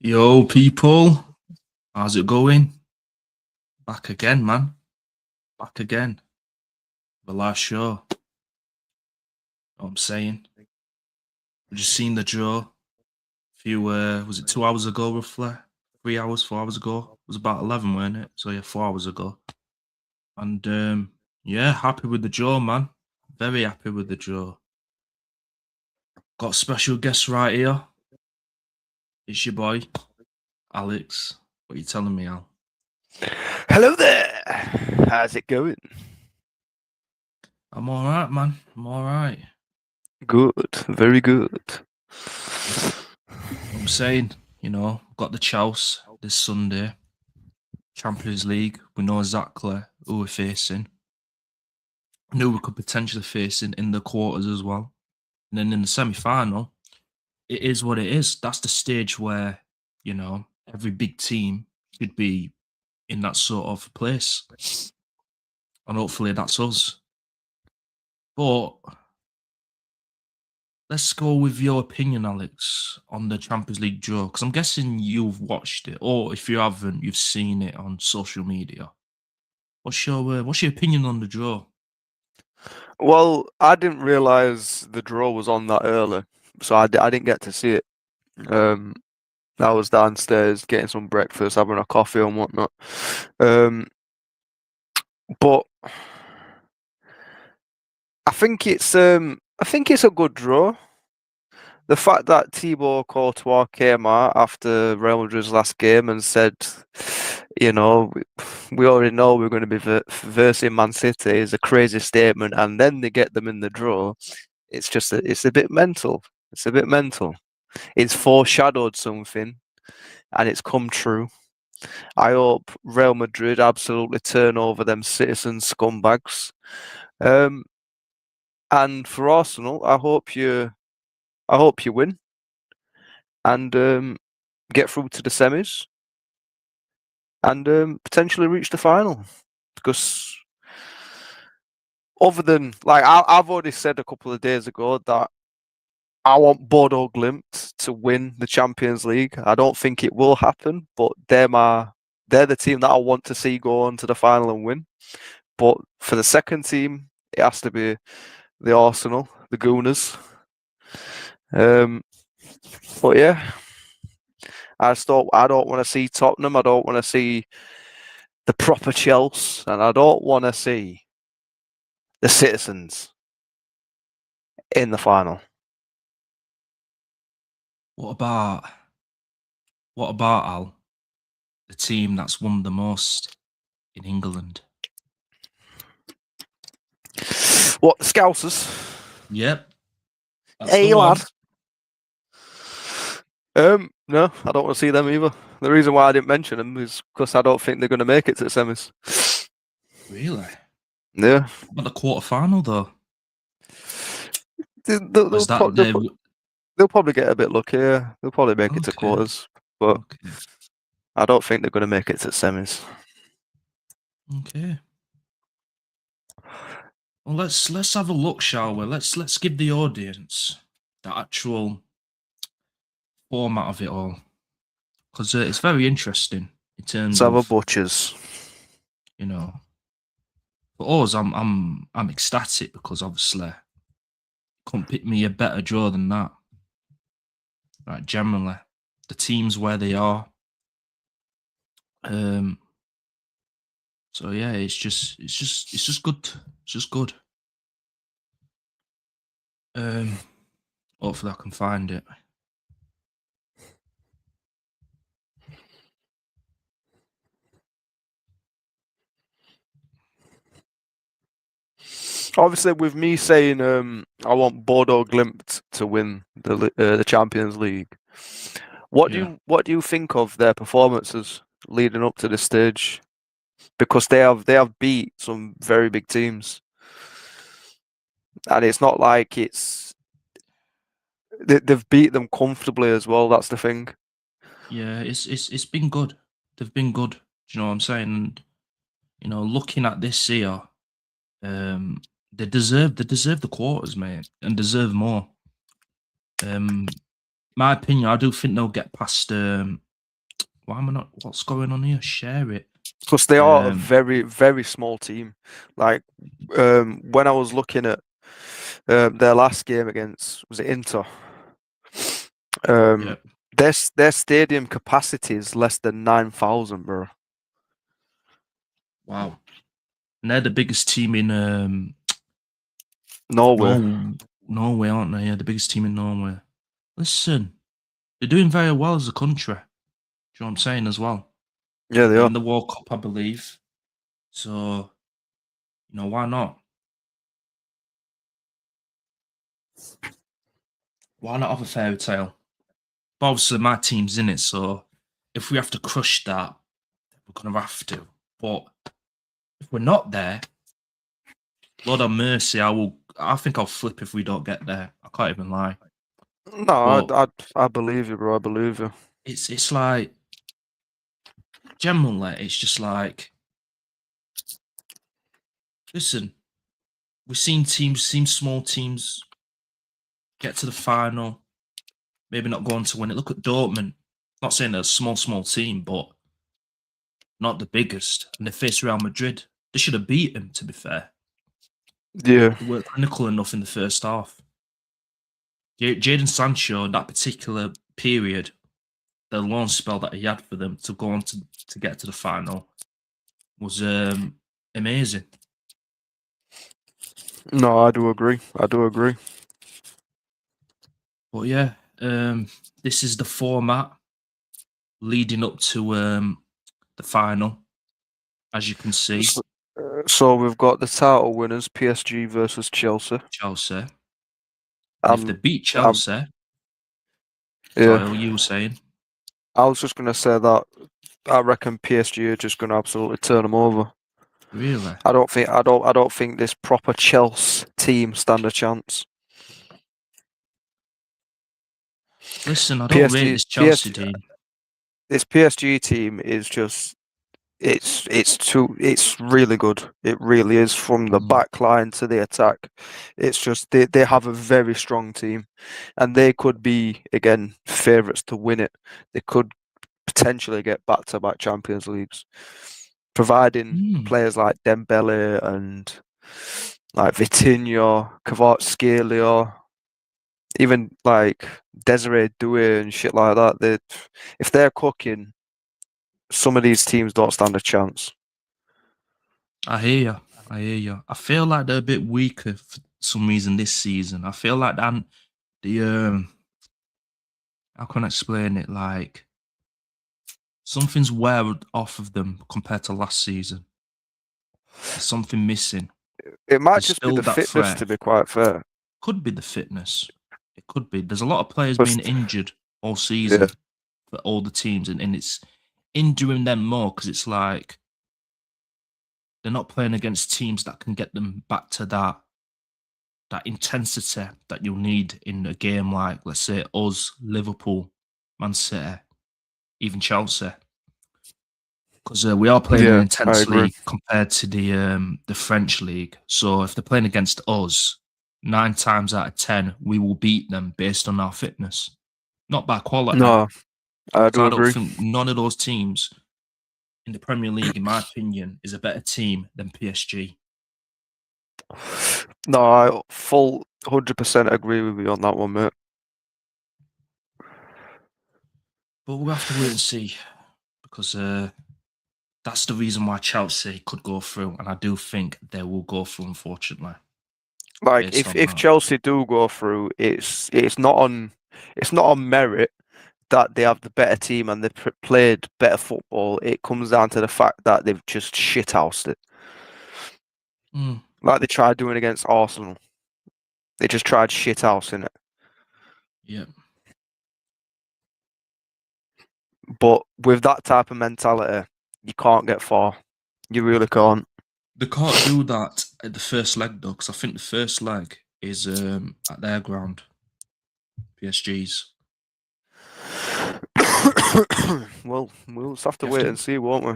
Yo, people, how's it going? Back again, man. Back again. The last show. Know what I'm saying? We just seen the draw. Was it 2 hours ago, roughly? 3 hours, 4 hours ago? It was about 11, weren't it? So, yeah, 4 hours ago. And, yeah, happy with the draw, man. Very happy with the draw. Got a special guest right here. It's your boy, Alex. What are you telling me, Al? Hello there. How's it going? I'm all right, man. I'm all right. Good. Very good. I'm saying, got the Chels this Sunday. Champions League. We know exactly who we're facing. Knew we could potentially face in the quarters as well. And then in the semi-final, it is what it is. That's the stage where, every big team should be in that sort of place. And hopefully that's us. But let's go with your opinion, Alex, on the Champions League draw. Because I'm guessing you've watched it, or if you haven't, you've seen it on social media. What's your opinion on the draw? Well, I didn't realise the draw was on that early, so I didn't get to see it. Um, I was downstairs getting some breakfast, having a coffee and whatnot. But I think it's a good draw. The fact that Thibaut Courtois came out after Real Madrid's last game and said, you know, we already know we're going to be versing Man City is a crazy statement, and then they get them in the draw. It's a bit mental. It's a bit mental. It's foreshadowed something, and it's come true. I hope Real Madrid absolutely turn over them citizen scumbags. And for Arsenal, I hope you win and get through to the semis and potentially reach the final. Because other than I've already said a couple of days ago that I want Bodo Glimt to win the Champions League. I don't think it will happen, but they're the team that I want to see go on to the final and win. But for the second team, it has to be the Arsenal, the Gooners. But yeah, I don't want to see Tottenham. I don't want to see the proper Chels, and I don't want to see the citizens in the final. What about Al, the team that's won the most in England? What, the Scousers? Yep, that's the Hey, one. lad. No, I don't want to see them either. The reason why I didn't mention them is because I don't think they're going to make it to the semis. Really? Yeah. But the quarter final though. They'll, Was that the they'll probably get a bit lucky. Yeah. They'll probably make it to okay? quarters, but Okay. I don't think they're going to make it to the semis. Okay. Well, let's have a look, shall we? Let's give the audience the actual format of it all, because it's very interesting in terms Let's have a of butchers. For us, I'm ecstatic because obviously couldn't pick me a better draw than that. Right, generally, the teams where they are. So yeah, it's just good. It's just good. Hopefully I can find it. Obviously, with me saying I want Bodo Glimt to win the Champions League. What do you think of their performances leading up to this stage? Because they have beat some very big teams, and it's not like they've beat them comfortably as well. That's the thing. Yeah, it's been good. They've been good. Do you know what I'm saying? And looking at this year, they deserve the quarters, mate, and deserve more. My opinion, I do think they'll get past Why am I not? What's going on here? Share it. Because they are a Um, very, very small team. Like, when I was looking at their last game against, was it Inter? yeah. Their stadium capacity is less than 9,000, bro. Wow. And they're the biggest team in Norway. Norway, aren't they? Yeah, the biggest team in Norway. Listen, they're doing very well as a country. Do you know what I'm saying as well? Yeah, they They're are. in the World Cup, I believe. So, why not? Why not have a fairy tale? But obviously, my team's in it, so if we have to crush that, we're gonna have to. But if we're not there, Lord have mercy, I will. I think I'll flip if we don't get there. I can't even lie. No, But I believe you, bro. I believe you. it's like generally, it's just like, listen, we've seen small teams get to the final, maybe not go on to win it. Look at Dortmund. Not saying they're a small team, but not the biggest. And they faced Real Madrid. They should have beat them, to be fair. Yeah. They weren't clinical enough in the first half. Jadon Sancho, in that particular period, the loan spell that he had for them to go on to get to the final was amazing. No, I do agree. I do agree. But yeah, this is the format leading up to the final, as you can see. So we've got the title winners, PSG versus Chelsea. Chelsea. And if they beat Um, Chelsea, sorry, what yeah. you were saying? I was just gonna say that I reckon PSG are just gonna absolutely turn them over. Really? I don't think this proper Chelsea team stand a chance. Listen, I don't rate PSG, this Chelsea PSG, team. this PSG team is just it's really good. It really is from the Mm. back line to the attack. It's just they have a very strong team, and they could be again favourites to win it. They could potentially get back-to-back Champions Leagues, providing Mm. players like Dembele and like Vitinho, Kvaratskhelia, even like Desiree Doué and shit like that. If they're cooking, some of these teams don't stand a chance. I hear you. I hear you. I feel like they're a bit weaker for some reason this season. I feel like the how can I explain it? Like something's wearing off of them compared to last season. There's something missing. It might There's just be still the that fitness, threat. to be quite fair. Could be the fitness. It could be. There's a lot of players being But injured all yeah, season for all the teams, and it's injuring them more because it's like they're not playing against teams that can get them back to that intensity that you'll need in a game like, let's say, us, Liverpool, Man City, even Chelsea. Because we are playing an yeah, I intense agree. league compared to the French league. So if they're playing against us, 9 times out of 10, we will beat them based on our fitness, not by quality. No, I Because do I don't agree. think none of those teams in the Premier League, in my opinion, is a better team than PSG. No, I full 100% agree with you on that one, mate. But we'll have to wait and see because that's the reason why Chelsea could go through, and I do think they will go through, unfortunately, Like based on if that. Chelsea do go through, it's not on merit that they have the better team and they've played better football. It comes down to the fact that they've just shithoused it, Mm, like they tried doing against Arsenal. They just tried shithousing it. yeah. But with that type of mentality, you can't get far. You really can't. They can't do that at the first leg, though, because I think the first leg is at their ground, PSG's. Well, we'll just have to You have wait to, and see, won't we?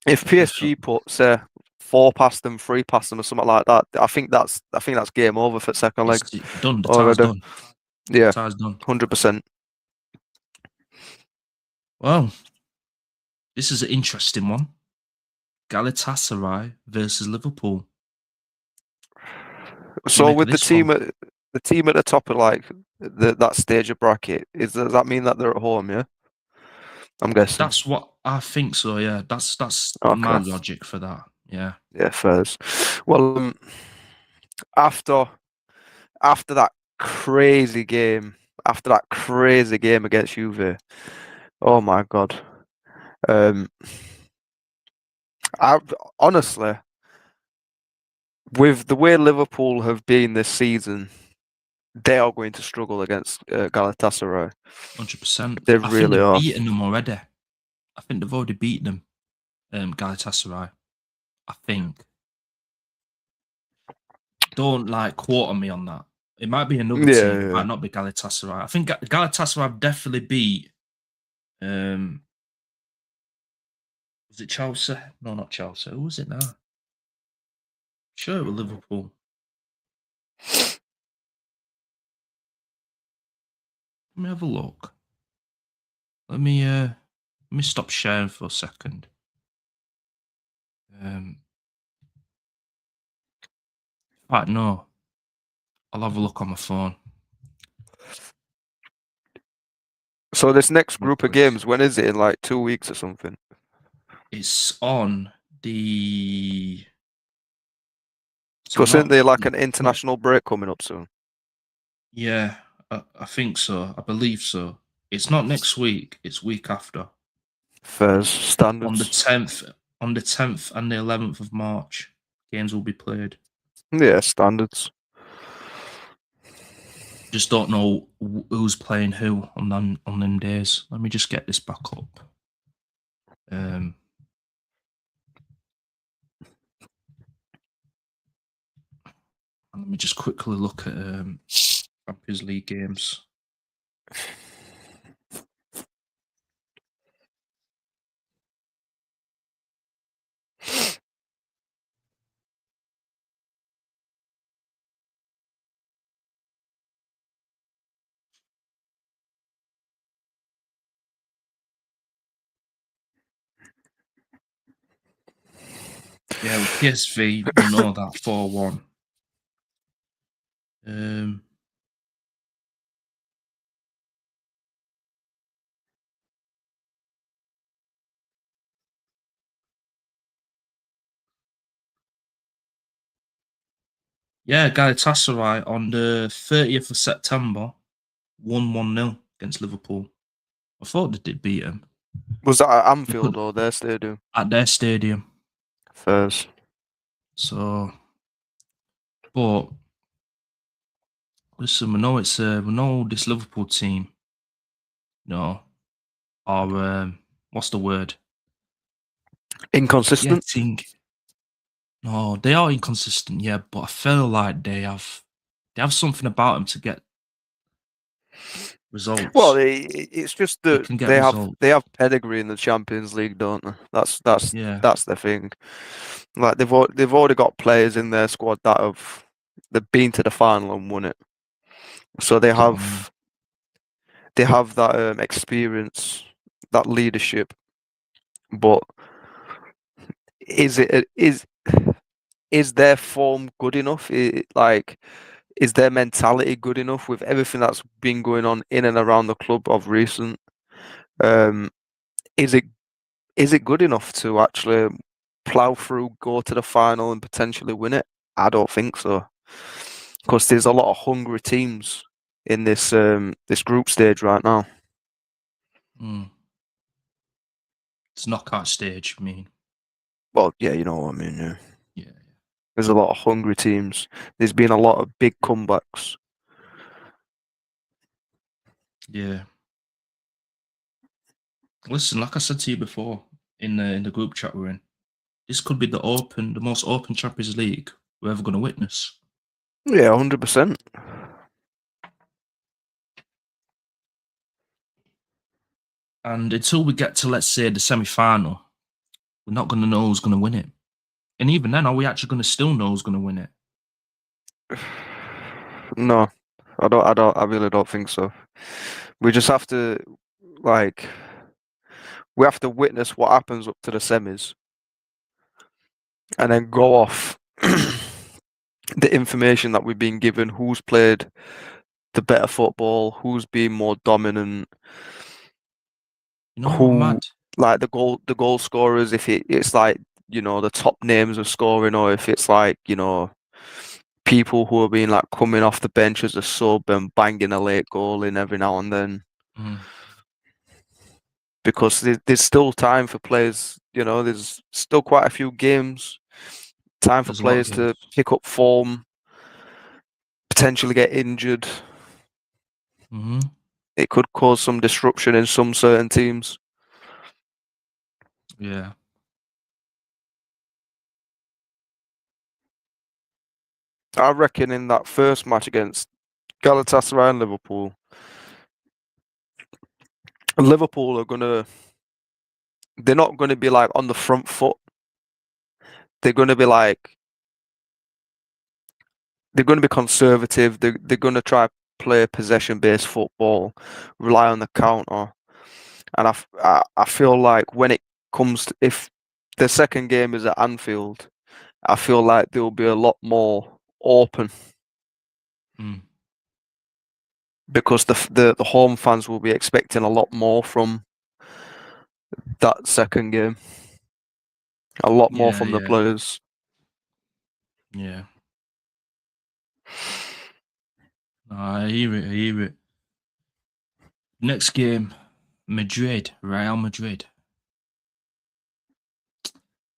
If you have to, PSG put say 4 past them, 3 past them, or something like that, I think that's game over for second leg it's done. The tie's already. done. Yeah, Tie's done. 100%. Well, This is an interesting one. Galatasaray versus Liverpool. So Make of with this one. the team at the top of like that stage of bracket, does that mean that they're at home? Yeah, I'm guessing. That's what I think. So yeah, that's my Okay. logic for that. Yeah, Yeah, fairs. Well, after after that crazy game, after that crazy game against Juve, oh my God. Um, I honestly, with the way Liverpool have been this season, they are going to struggle against Galatasaray. 100%. They I think really they've are. beaten them already. I think they've already beaten them. Galatasaray. I think. Don't like quote on me on that. It might be another Yeah, team. It yeah. might not be Galatasaray. I think Galatasaray have definitely beat. Um, was it Chelsea? No, not Chelsea. Who was it now? Sure, it was Liverpool. Let me have a look. Let me stop sharing for a second. In fact, no. I'll have a look on my phone. So this next Look group of this. games, when is it? In like 2 weeks or something? It's on the. So Because isn't not there like an not. international break coming up soon? Yeah, I think so. I believe so. It's not next week. It's week after. Fairs, On the standards. 10th, and the 11th of March, games will be played. Yeah, standards. Just don't know who's playing who on them days. Let me just get this back up. Um, Let me just quickly look at Champions League games. Yeah, with PSV, we know that 4-1. Um, yeah, Galatasaray on the 30th of September won 1-0 against Liverpool. I thought they did beat them. Was that at They Anfield could or their stadium? at their stadium. Fairs. So, but listen, we know this Liverpool team, you know, are what's the word? Inconsistent? Getting no, they are inconsistent, yeah, but I feel like they have something about them to get Well, results. it's just They that can get they results. have pedigree in the Champions League, don't they? Yeah, That's the thing. Like they've already got players in their squad that they've been to the final and won it. So that's what I mean. they have that experience, that leadership. But is it is their form good enough? Like, is their mentality good enough with everything that's been going on in and around the club of recent? Um, is it good enough to actually plow through, go to the final, and potentially win it? I don't think so, because there's a lot of hungry teams in this group stage right now. Mm. It's knockout stage. I mean, Well, yeah, you know what I mean. Yeah. yeah, There's a lot of hungry teams. There's been a lot of big comebacks. yeah. Listen, like I said to you before in the group chat we're in, this could be the most open Champions League we're ever going to witness. Yeah, 100%. And until we get to, let's say, the semi final, we're not going to know who's going to win it. And even then, are we actually going to still know who's going to win it? No, I really don't think so. We just have to like we have to witness what happens up to the semis, and then go off the information that we've been given, who's played the better football, who's been more dominant, You know what, who mad? like the goal scorers, if it's like, the top names of scoring, or if it's like, people who are being like coming off the bench as a sub and banging a late goal in every now and then. Mm. Because there's still time for players, there's still quite a few games, time for There's a lot of players to games. pick up form, potentially get injured. Hmm. It could cause some disruption in some certain teams. Yeah. I reckon in that first match against Galatasaray and Liverpool they're not gonna be like on the front foot. They're gonna be like they're gonna be conservative. They're gonna try play possession based football, rely on the counter. And I feel like when it comes to, if the second game is at Anfield, I feel like they'll be a lot more open Mm. because the home fans will be expecting a lot more from that second game, a lot more Yeah, from the yeah, players. yeah. I hear it, I hear it. Next game, Madrid, Real Madrid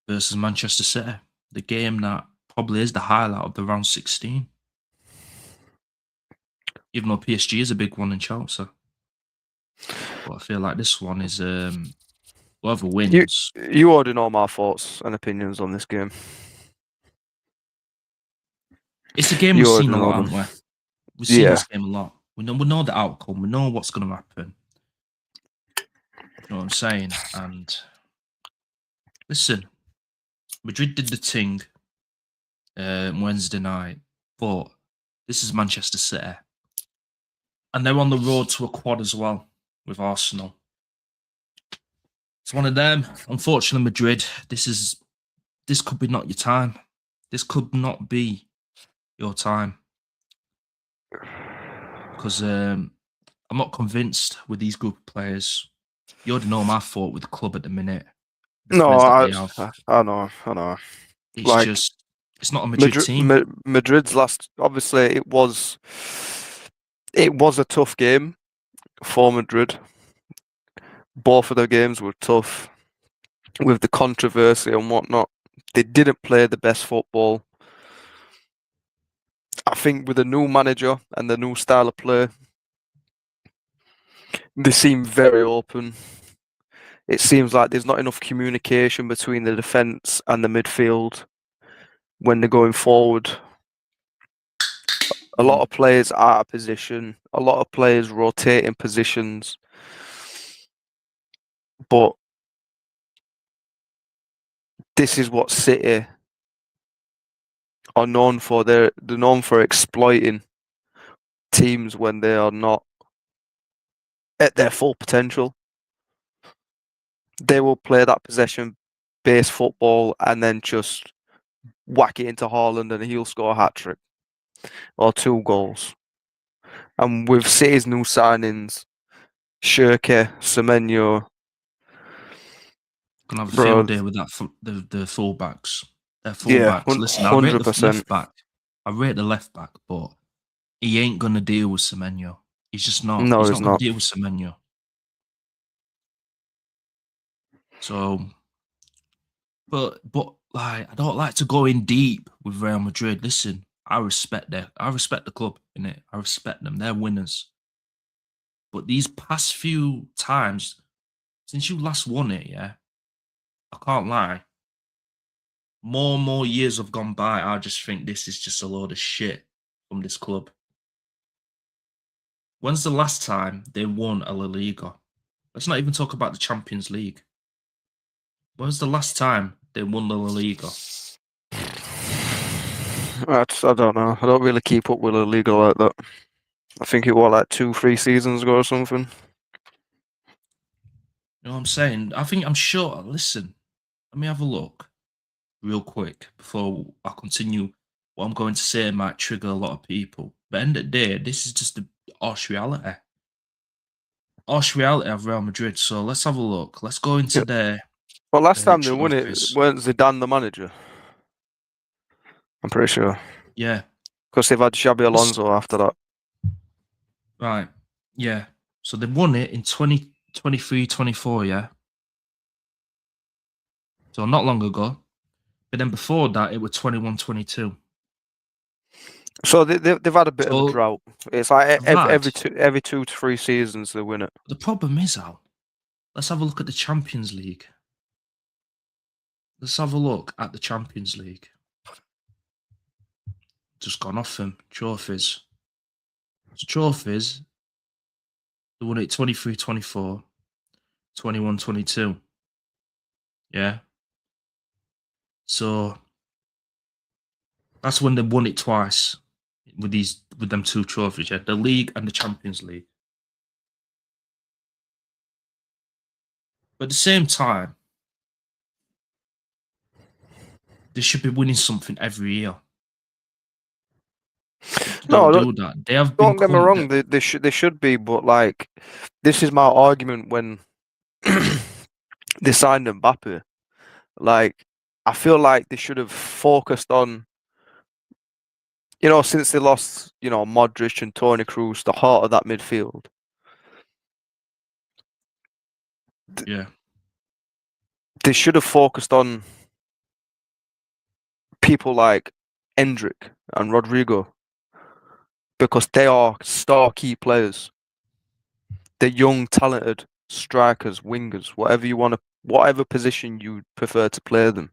versus Manchester City. The game that probably is the highlight of the round 16. Even though PSG is a big one in Chelsea. But I feel like this one is whoever You wins. you already know my thoughts and opinions on this game. It's a game we've You already seen a know lot, them. haven't we? We've seen Yeah. this game a lot. We know the outcome. We know what's gonna happen. You know what I'm saying? And listen, Madrid did the thing Wednesday night, but this is Manchester City. And they're on the road to a quad as well with Arsenal. It's one of them. Unfortunately, Madrid, this could be not your time. This could not be your time. Because I'm not convinced with these group of players. You already know my thought with the club at the minute. The No, players that they have. I know. It's Like just it's not a Madrid team. Madrid's last, obviously, it was a tough game for Madrid. Both of their games were tough with the controversy and whatnot. They didn't play the best football. I think with the new manager and the new style of play, they seem very open. It seems like there's not enough communication between the defence and the midfield when they're going forward. A lot Mm. of players out of position, a lot of players rotating positions. But this is what City are known for. They're known for exploiting teams when they are not at their full potential. They will play that possession based football and then just whack it into Haaland and he'll score a hat trick or 2 goals. And with City's new signings, Shirke, Semenyo, Gonna have a field bro, day with the fullbacks. Their yeah, fullbacks. Listen, I rate the 100%. left back. I rate the left back, but he ain't gonna deal with Semenyo. He's just not. No, He's it's not gonna not. deal with Semenyo. So, but like, I don't like to go in deep with Real Madrid. Listen, I respect the club in it. I respect them. They're winners. But these past few times since you last won it, yeah, I can't lie. More and more years have gone by. I just think this is just a load of shit from this club. When's the last time they won a La Liga? Let's not even talk about the Champions League. When's the last time they won the La Liga? I don't know. I don't really keep up with the league like that. I think it was like 2, 3 seasons ago or something. You know what I'm saying? I'm sure. Listen, let me have a look real quick before I continue. What I'm going to say might trigger a lot of people. But end of the day, this is just the harsh reality. Harsh reality of Real Madrid. So let's have a look. Let's go into Yeah. their Well, last time they won it, trophies. weren't Zidane the manager? I'm pretty sure. Yeah. Because they've had Xabi This, Alonso after that. right. Yeah. So they won it in 2023, 24. Yeah. So not long ago. But then before that, it was 21, 22. So they've had a bit of a So drought. It's like they've had. every 2 to 3 seasons they win it. The problem is, Al, let's have a look at the Champions League. Let's have a look at the Champions League. Just gone off them. Trophies. So trophies, they won it 23, 24, 21, 22. Yeah. So that's when they won it twice with them two trophies, yeah. The league and the Champions League. But at the same time, they should be winning something every year. No, Don't do that. They have been don't get me come. wrong. They should be, but like, this is my argument when they signed Mbappe. Like, I feel like they should have focused on, since they lost, Modric and Toni Kroos, the heart of that midfield. Yeah. They should have focused on people like Endrick and Rodrigo because they are star key players. They're young, talented strikers, wingers, whatever position you prefer to play them.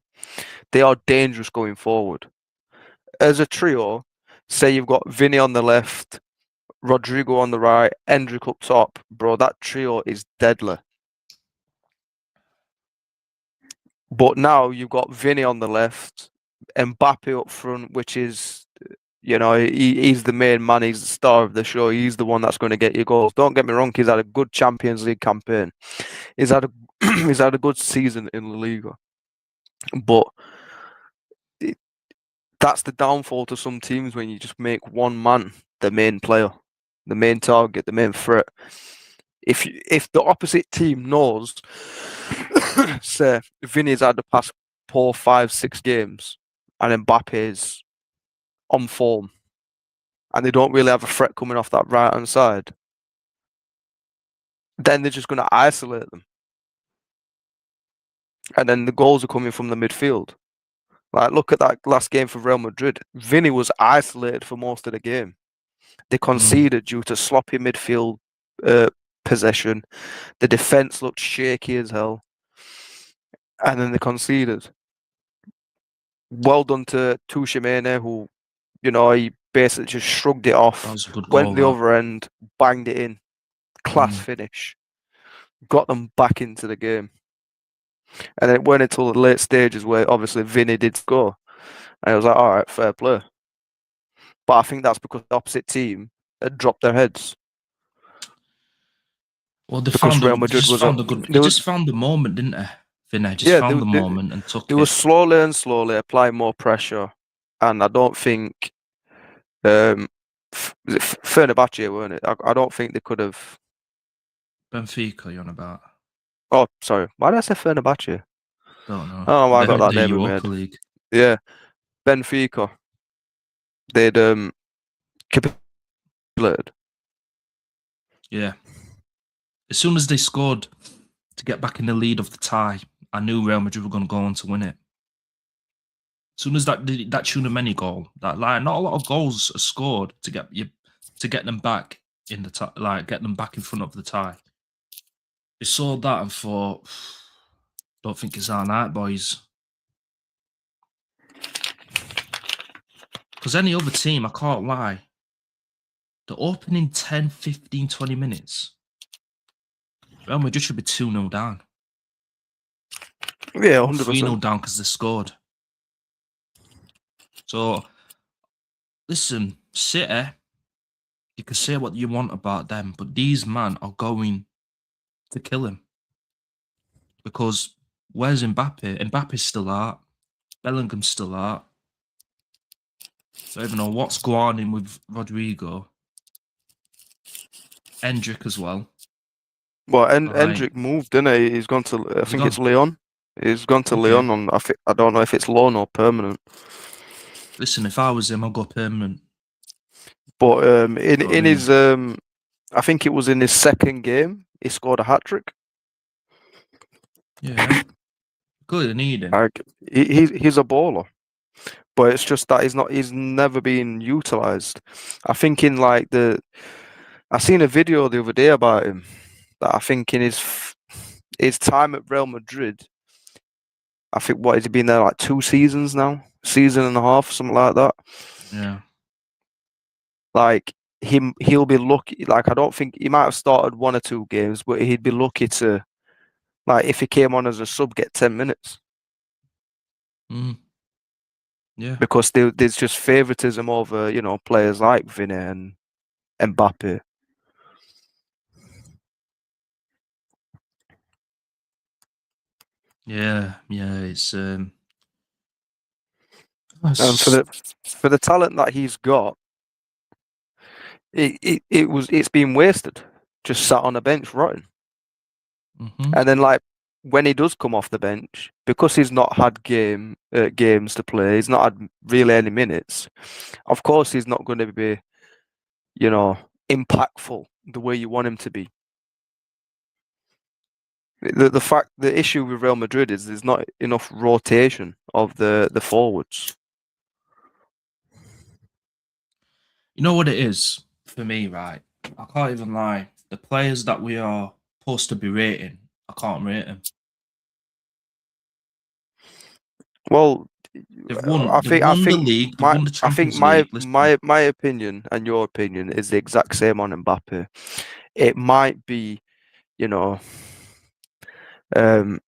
They are dangerous going forward. As a trio, say you've got Vinny on the left, Rodrigo on the right, Endrick up top, bro, that trio is deadly. But now you've got Vinny on the left, Mbappe up front, which is, he's the main man. He's the star of the show. He's the one that's going to get you goals. Don't get me wrong. He's had a good Champions League campaign. He's had a he's had a good season in La Liga. But that's the downfall to some teams when you just make one man the main player, the main target, the main threat. If the opposite team knows, say, Vinny's had the past 4, 5, 6 games, and Mbappe's on form, and they don't really have a threat coming off that right hand side, then they're just going to isolate them, and then the goals are coming from the midfield. Like, look at that last game for Real Madrid. Vinny was isolated for most of the game. They conceded due to sloppy midfield possession. The defense looked shaky as hell, and then they conceded. Well done to Tuchemene, who, he basically just shrugged it That off, was a good went goal. the other end, banged it in, class finish, got them back into the game. And then it went until the late stages where obviously Vinny did score, and I was like, all right, fair play. But I think that's because the opposite team had dropped their heads. Well, Because Real Madrid was they just found the moment, didn't they? Vinny just yeah, found the moment and took they were it. slowly and slowly applying more pressure, and I don't think was it Fenerbahce, weren't it? I don't think they could have. Benfica, you're on about. Oh, sorry. Why did I say Fenerbahce? Don't know. I don't know why I got that The name in my head. Europa League. Yeah, Benfica. They'd capitulated. Yeah. As soon as they scored to get back in the lead of the tie, I knew Real Madrid were going to go on to win it. As soon as that Tchouaméni goal, not a lot of goals are scored to get them back in the tie, get them back in front of the tie. They saw that and thought, don't think it's our night, boys. Because any other team, I can't lie, the opening 10, 15, 20 minutes, Real Madrid should be 2-0 down. Yeah, Or 100%. 3-0 down because they scored. So, listen, City, you can say what you want about them, but these men are going to kill him. Because where's Mbappe? Mbappe's still out. Bellingham's still out. Don't even know what's going on with Rodrigo. Endrick as well. Well, Like, Endrick moved, didn't he? He's gone to, I has he think it's gone? Leon. He's gone to Okay. Leon on, I don't know if it's loan or permanent. Listen, if I was him, I'd go permanent. But You know what I in mean? his, I think it was in his second game, he scored a hat trick. Yeah. Good, need him. Like he's a baller, but it's just that he's never been utilized. I think in like I seen a video the other day about him that I think in his time at Real Madrid, I think what has he been there like 2 seasons now, season and a half, something like that. Yeah. Like he'll be lucky. Like I don't think he might have started 1 or 2 games, but he'd be lucky to, like, if he came on as a sub, get 10 minutes Mm. Yeah. because there's just favoritism over players like Vinny and Mbappe. Yeah. Yeah. And It's for the talent that he's got, it's been wasted, just sat on a bench rotting. mhm. And then like when he does come off the bench, because he's not had games to play, he's not had really any minutes. Of course, he's not going to be impactful the way you want him to be. The issue with Real Madrid is there's not enough rotation of the forwards. You know what it is for me, right? I can't even lie. The players that we are supposed to be rating, I can't rate them. Well, They've won. I They've think I won the think league. They've my won the I think Champions League. Listen, my opinion and your opinion is the exact same on Mbappe. It might be, you know, um,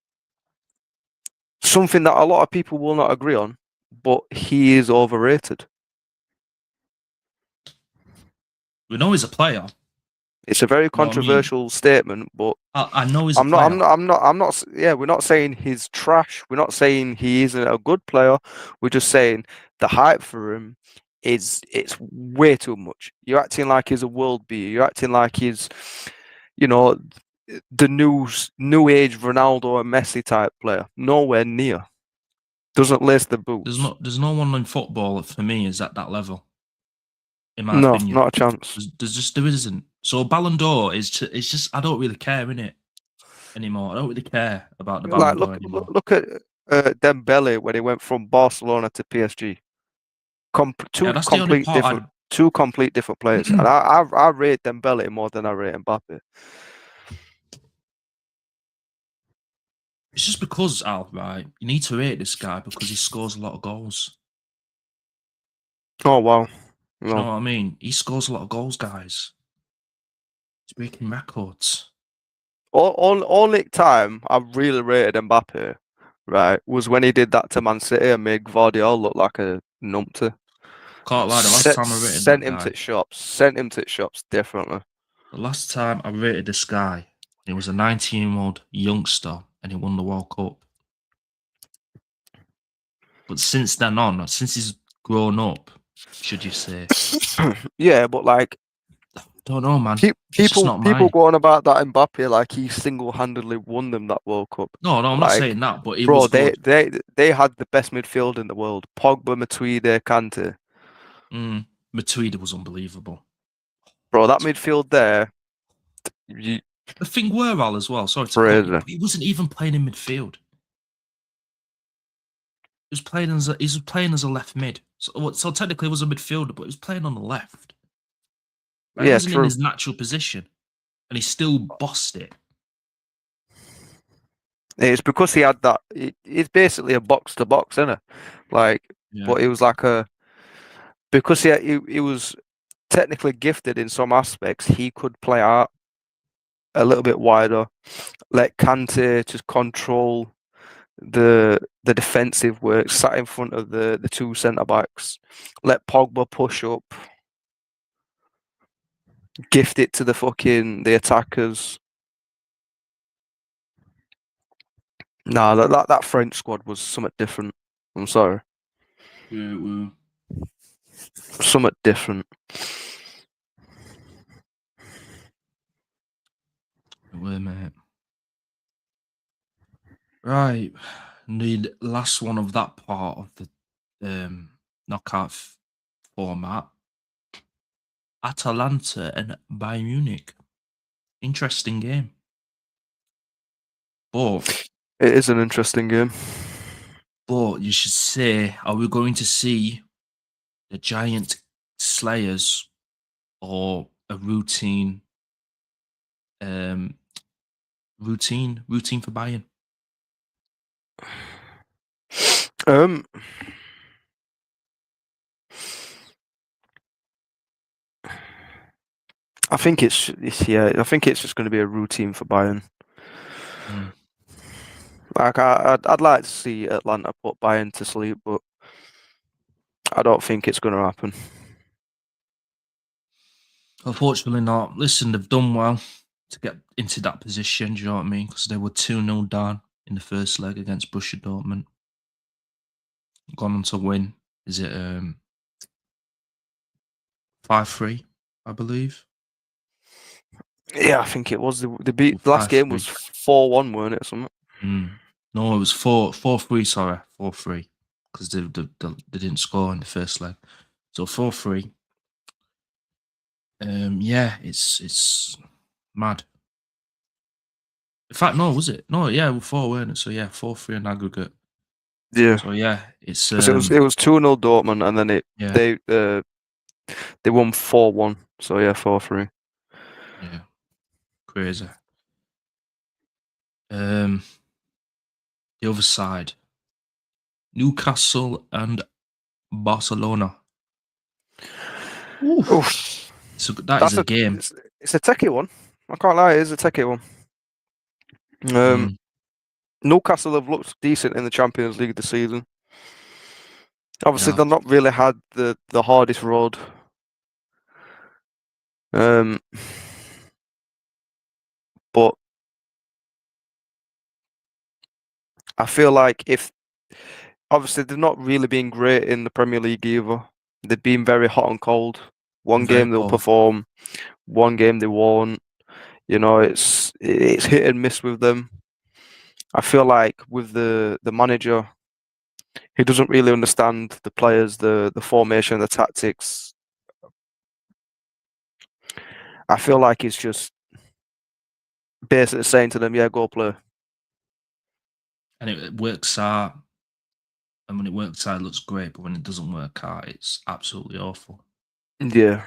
something that a lot of people will not agree on, but he is overrated. we know he's a player. It's a very You know what I mean? controversial statement, but I know he's a I'm not, player. I'm not, I'm not, I'm not. Yeah, we're not saying he's trash. We're not saying he isn't a good player. We're just saying the hype for him it's way too much. You're acting like he's a world beater. You're acting like he's, you know, the new age Ronaldo and Messi type player. Nowhere near. Doesn't lace the boots. There's no one in football for me is at that level, in my No, opinion. not a chance. There isn't. So Ballon d'Or it's just I don't really care in it anymore. I don't really care about the Ballon Like d'Or anymore. look at Dembele when he went from Barcelona to PSG. Yeah, that's the only part Two complete different players, and I. I rate Dembele more than I rate Mbappe. It's just because Al, right? You need to rate this guy because he scores a lot of goals. Oh wow, Do you know no. what I mean? He scores a lot of goals, guys. He's breaking records. Only time I really rated Mbappe, right, was when he did that to Man City and made Gvardiol look like a numpty. Can't lie, the last time I rated that guy, Sent him to shops, definitely. the last time I rated this guy, he was a 19-year-old youngster and he won the World Cup. But since then on, since he's grown up, should you say? Yeah, but like Don't know, man. It's just not people my. go on about that Mbappe like he single-handedly won them that World Cup. No, I'm not Like, saying that, but it was bro, good. they had the best midfield in the world. Pogba, Matuidi, Kante. Matuidi was unbelievable. Bro, that midfield there, you The thing were Al as well. Sorry to cut you, crazy. but he wasn't even playing in midfield. He was playing as a left mid. So technically, he was a midfielder, but he was playing on the left. Right? He Yeah, wasn't in true. his natural position, and he still bossed it. It's because he had that. It's basically a box to box, isn't it? Like, Yeah, but it was like because he was technically gifted in some aspects. He could play out a little bit wider, let Kante just control the defensive work, sat in front of the two centre backs, let Pogba push up, gift it to the attackers. Nah, that French squad was somewhat different. I'm sorry, Yeah, it were. somewhat different. It were, mate. Right. The last one of that part of the knockout format. Atalanta and Bayern Munich. Interesting game. But It is an interesting game. you should say, are we going to see the giant slayers or a um routine for Bayern? Um, I think it's yeah. I think it's just going to be a routine for Bayern. Mm. Like I'd like to see Atlanta put Bayern to sleep, but I don't think it's going to happen. Unfortunately not. Listen, they've done well to get into that position, do you know what I mean? Because they were 2-0 down in the first leg against Borussia Dortmund. Gone on to win. Is it 5-3, I believe? Yeah, I think it was the beat. Or The last game 5-3. was 4-1, weren't it? Or something. No, it was 4-3, sorry. 4-3. Because they didn't score in the first leg. So 4-3. Yeah, it's mad. In fact, no, was it? No, yeah, we're 4, weren't it? So yeah, 4-3 in aggregate. Yeah, So yeah, it's 'cause it was 2-0 Dortmund, and then yeah, they won 4-1. So yeah, 4-3. yeah, crazy. Um, the other side, Newcastle and Barcelona. Oof. Oof, So that is that's a a game. it's a techie one. I can't lie, it is a techie one. Um, Mm, Newcastle have looked decent in the Champions League this season. Obviously, yeah. they've not really had the hardest road. Um, but I feel like if obviously they've not really been great in the Premier League either. They've been very hot and cold. One Very game they'll poor. perform, one game they won't. You know, it's hit and miss with them. I feel like with the manager, he doesn't really understand the players, the formation, the tactics. I feel like he's just basically saying to them, "Yeah, go play." And it works out. And when it works out, it looks great. But when it doesn't work out, it's absolutely awful. Yeah,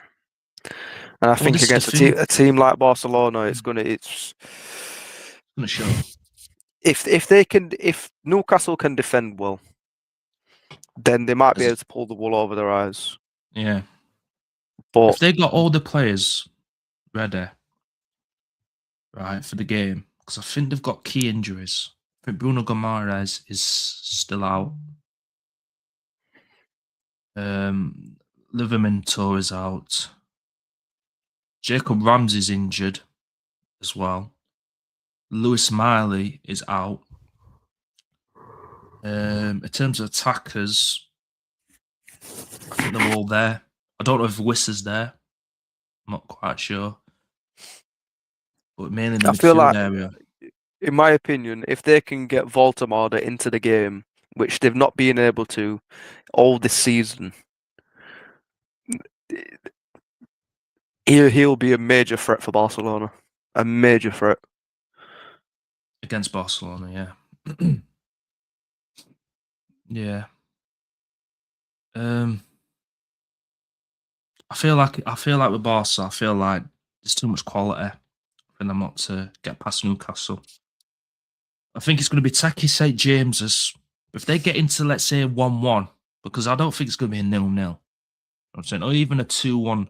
and I Well, think this is the against thing. a team like Barcelona, It's it's going to show. if Newcastle can defend well, then they might be As able to pull the wool over their eyes. yeah, But if they got all the players ready, right, for the game, because I think they've got key injuries. I think Bruno Gomares is still out. Um, Livermore is out. Jacob Ramsey's injured as well. Lewis Miley is out. In terms of attackers, I think they're all there. I don't know if Wissa's there. I'm not quite sure. But mainly in the I feel midfield like, area. in my opinion, if they can get Voltemade into the game, which they've not been able to all this season, he'll be a major threat for Barcelona. A major threat. Against Barcelona, yeah. Yeah. Um, I feel like with Barca, I feel like there's too much quality for them not to get past Newcastle. I think it's going to be Taki St James's. If they get into, let's say, 1-1, because I don't think it's going to be a 0-0. I'm saying, or even a 2-1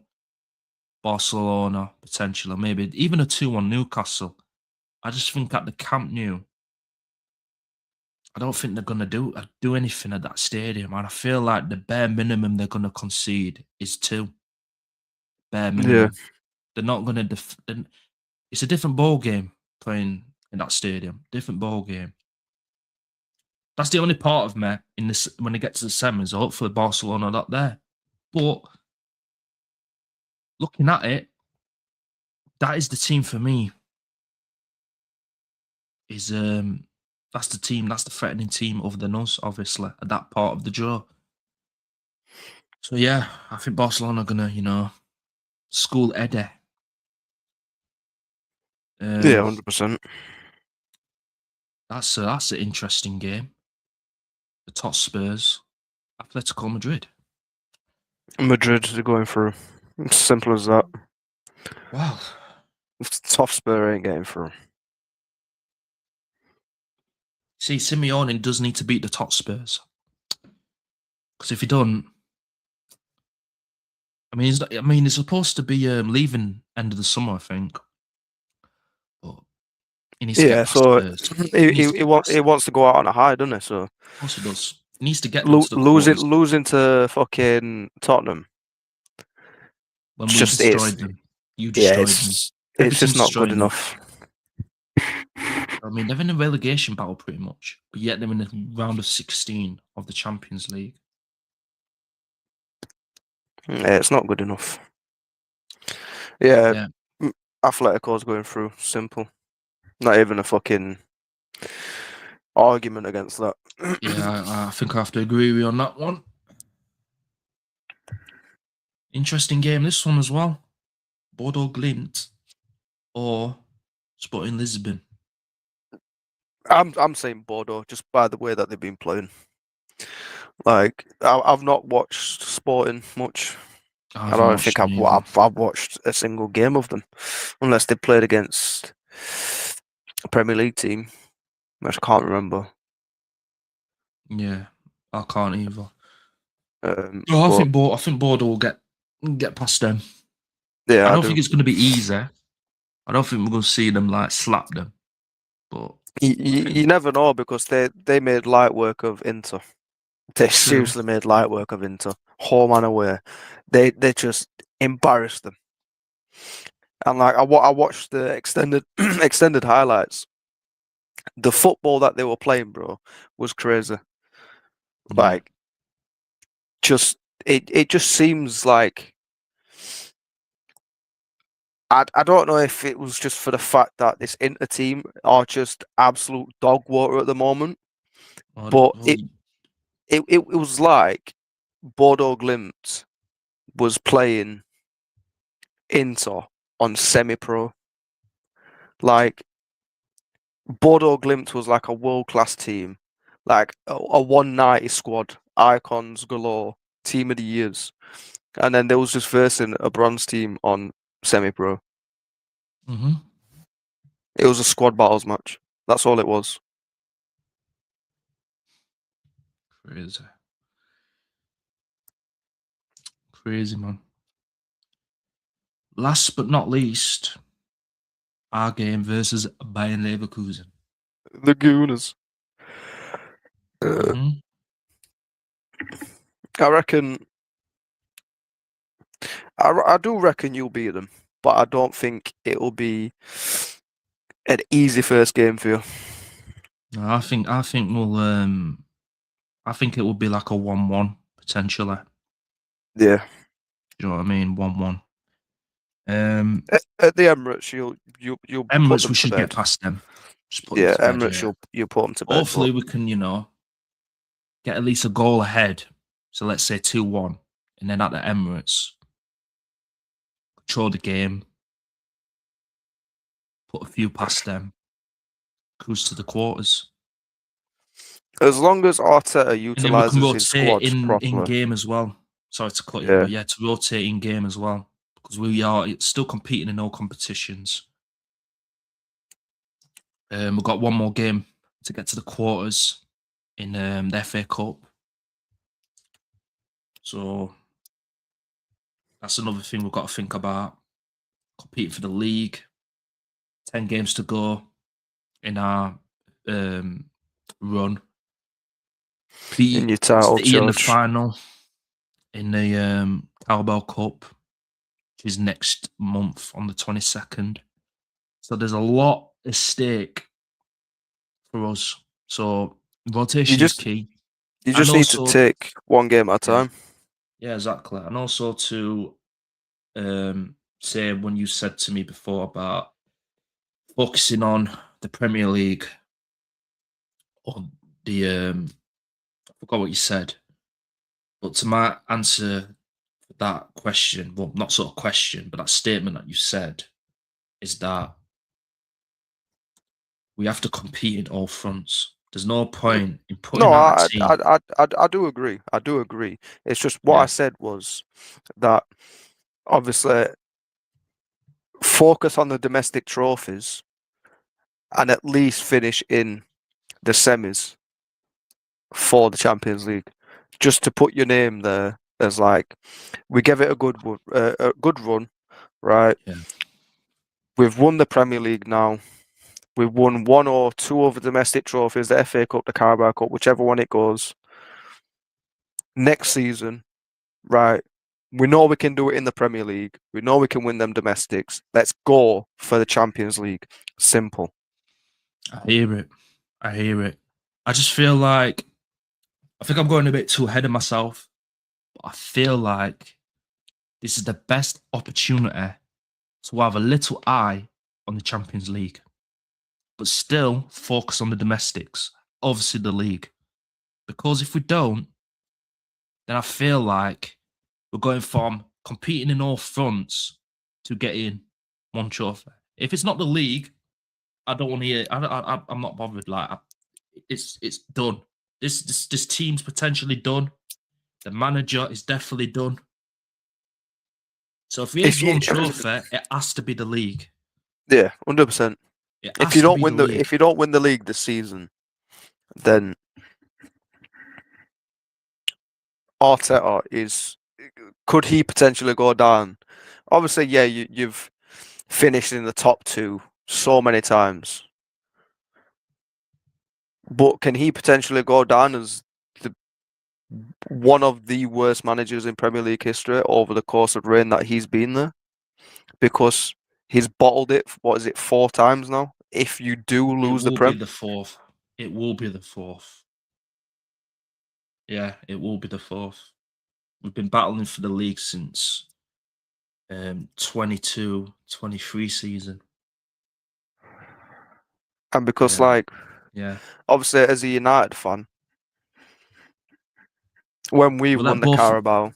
Barcelona potentially, or maybe even a 2-1 Newcastle. I just think at the Camp Nou, I don't think they're going to do anything at that stadium, and I feel like the bare minimum they're going to concede is 2. Bare Yeah. minimum. They're not going to. It's a different ball game playing in that stadium. Different ball game. That's the only part of me in this when they get to the semis. Hopefully, Barcelona are not there. But looking at it, that is the team for me. That's the team. That's the threatening team other than us, obviously, at that part of the draw. So yeah, I think Barcelona are gonna, school Eddie. Yeah, 100%. That's an interesting game. The top Spurs, Atletico Madrid. Madrid are going through. It's simple as that. Wow. Tough Spur ain't getting through. See, Simeone does need to beat the top Spurs because if he don't, he's supposed to be leaving end of the summer, I think, but he needs to get Yeah, past so Spurs. he, He needs he, to he, get want, past he them. wants to go out on a high, doesn't he? So Of course he does. He needs to get them to the losing quarters losing to fucking Tottenham. when It's we just it's destroyed them. You yeah, destroyed them. it's just Everything's not good destroying them. enough. They're in a relegation battle pretty much, but yet they're in the round of 16 of the Champions League. Yeah, it's not good enough. Yeah, Yeah, Atletico's going through. Simple. Not even a fucking argument against that. yeah. I think I have to agree with you on that one. Interesting game, this one as well. Bordeaux Glint or Sporting Lisbon. I'm saying Bordeaux just by the way that they've been playing. Like I've not watched Sporting much. I I've not don't watched think them either. I've watched a single game of them, unless they played against a Premier League team, which I can't remember. Yeah, I can't either. I But think Bordeaux will get past them. I yeah, I don't do. think it's going to be easy. I don't think we're going to see them like slap them. But You, I you, think you never know because they made light work of Inter. They true. seriously made light work of Inter, home and away. They just embarrassed them. And like I watched the extended extended highlights. The football that they were playing, bro, was crazy. Yeah. Like it just seems like I don't know if it was just for the fact that this Inter team are just absolute dog water at the moment, but Well, it was like Bordeaux Glimt was playing Inter on semi-pro. Like Bordeaux Glimt was like a world-class team, like a 190 squad, icons galore, team of the years, and then there was just versing a bronze team on semi-pro. mm-hmm. It was a squad battles match. That's all it was. Crazy. Crazy, man. Last but not least, our game versus Bayern Leverkusen. The Gooners. Mm-hmm. I reckon. I do reckon you'll beat them, but I don't think it'll be an easy first game for you. No, I think we'll I think it will be like a 1-1 potentially. Yeah. You know what I mean? 1-1. At the Emirates, you'll put Emirates, we them to should get bed. past them. Just put them Yeah, to bed. Emirates, Yeah. you'll put them to bed. But Hopefully, we can get at least a goal ahead. So let's say 2-1, and then at the Emirates, control the game, put a few past them, cruise to the quarters. as long as Arteta And then we can utilizes his rotate squad in properly, game as well. Sorry to cut you, yeah, but yeah, to rotate in game as well because we are still competing in all competitions. We've got one more game to get to the quarters in the FA Cup, so that's another thing we've got to think about. Competing for the league, 10 games to go in our run. in Beat your title City in the charge. final in the Carabao Cup, which is next month on the 22nd. So there's a lot at stake for us. So Rotation is just key. you And just need to also, take one game at a yeah, time. yeah, exactly. And also to say when you said to me before about focusing on the Premier League or the I forgot what you said, but to my answer for that question, well, not sort of question, but that statement that you said is that we have to compete in all fronts. There's no point in putting No, out a team. I do agree. I do agree. It's just what I Yeah, said was that obviously focus on the domestic trophies and at least finish in the semis for the Champions League, just to put your name there as like we give it a good run, right? yeah, We've won the Premier League now. We've won one or two of the domestic trophies, the FA Cup, the Carabao Cup, whichever one it goes. Next season, right? We know we can do it in the Premier League. We know we can win them domestics. Let's go for the Champions League. Simple. I hear it. I hear it. I just feel like I think I'm going a bit too ahead of myself, but I feel like this is the best opportunity to have a little eye on the Champions League, but still focus on the domestics, obviously the league. Because if we don't, then I feel like we're going from competing in all fronts to getting one trophy. If it's not the league, I don't want to hear. I'm not bothered. Like it's done. This team's potentially done. The manager is definitely done. So if we If ain't you, one trophy, it has to be the league. yeah, 100%. It If you has to don't be the win the league. if you don't win the league this season, then Arteta is could he potentially go down? Obviously, yeah, you've finished in the top two so many times, but can he potentially go down as the one of the worst managers in Premier League history over the course of reign that he's been there? Because he's bottled it. What is it, 4 times now? If you do It lose the will be Prem, the fourth. It will be the fourth. Yeah, it will be the fourth. We've been battling for the league since 22-23 season. and because Um, like yeah, obviously as a United fan, when we we'll won let the both. Carabao,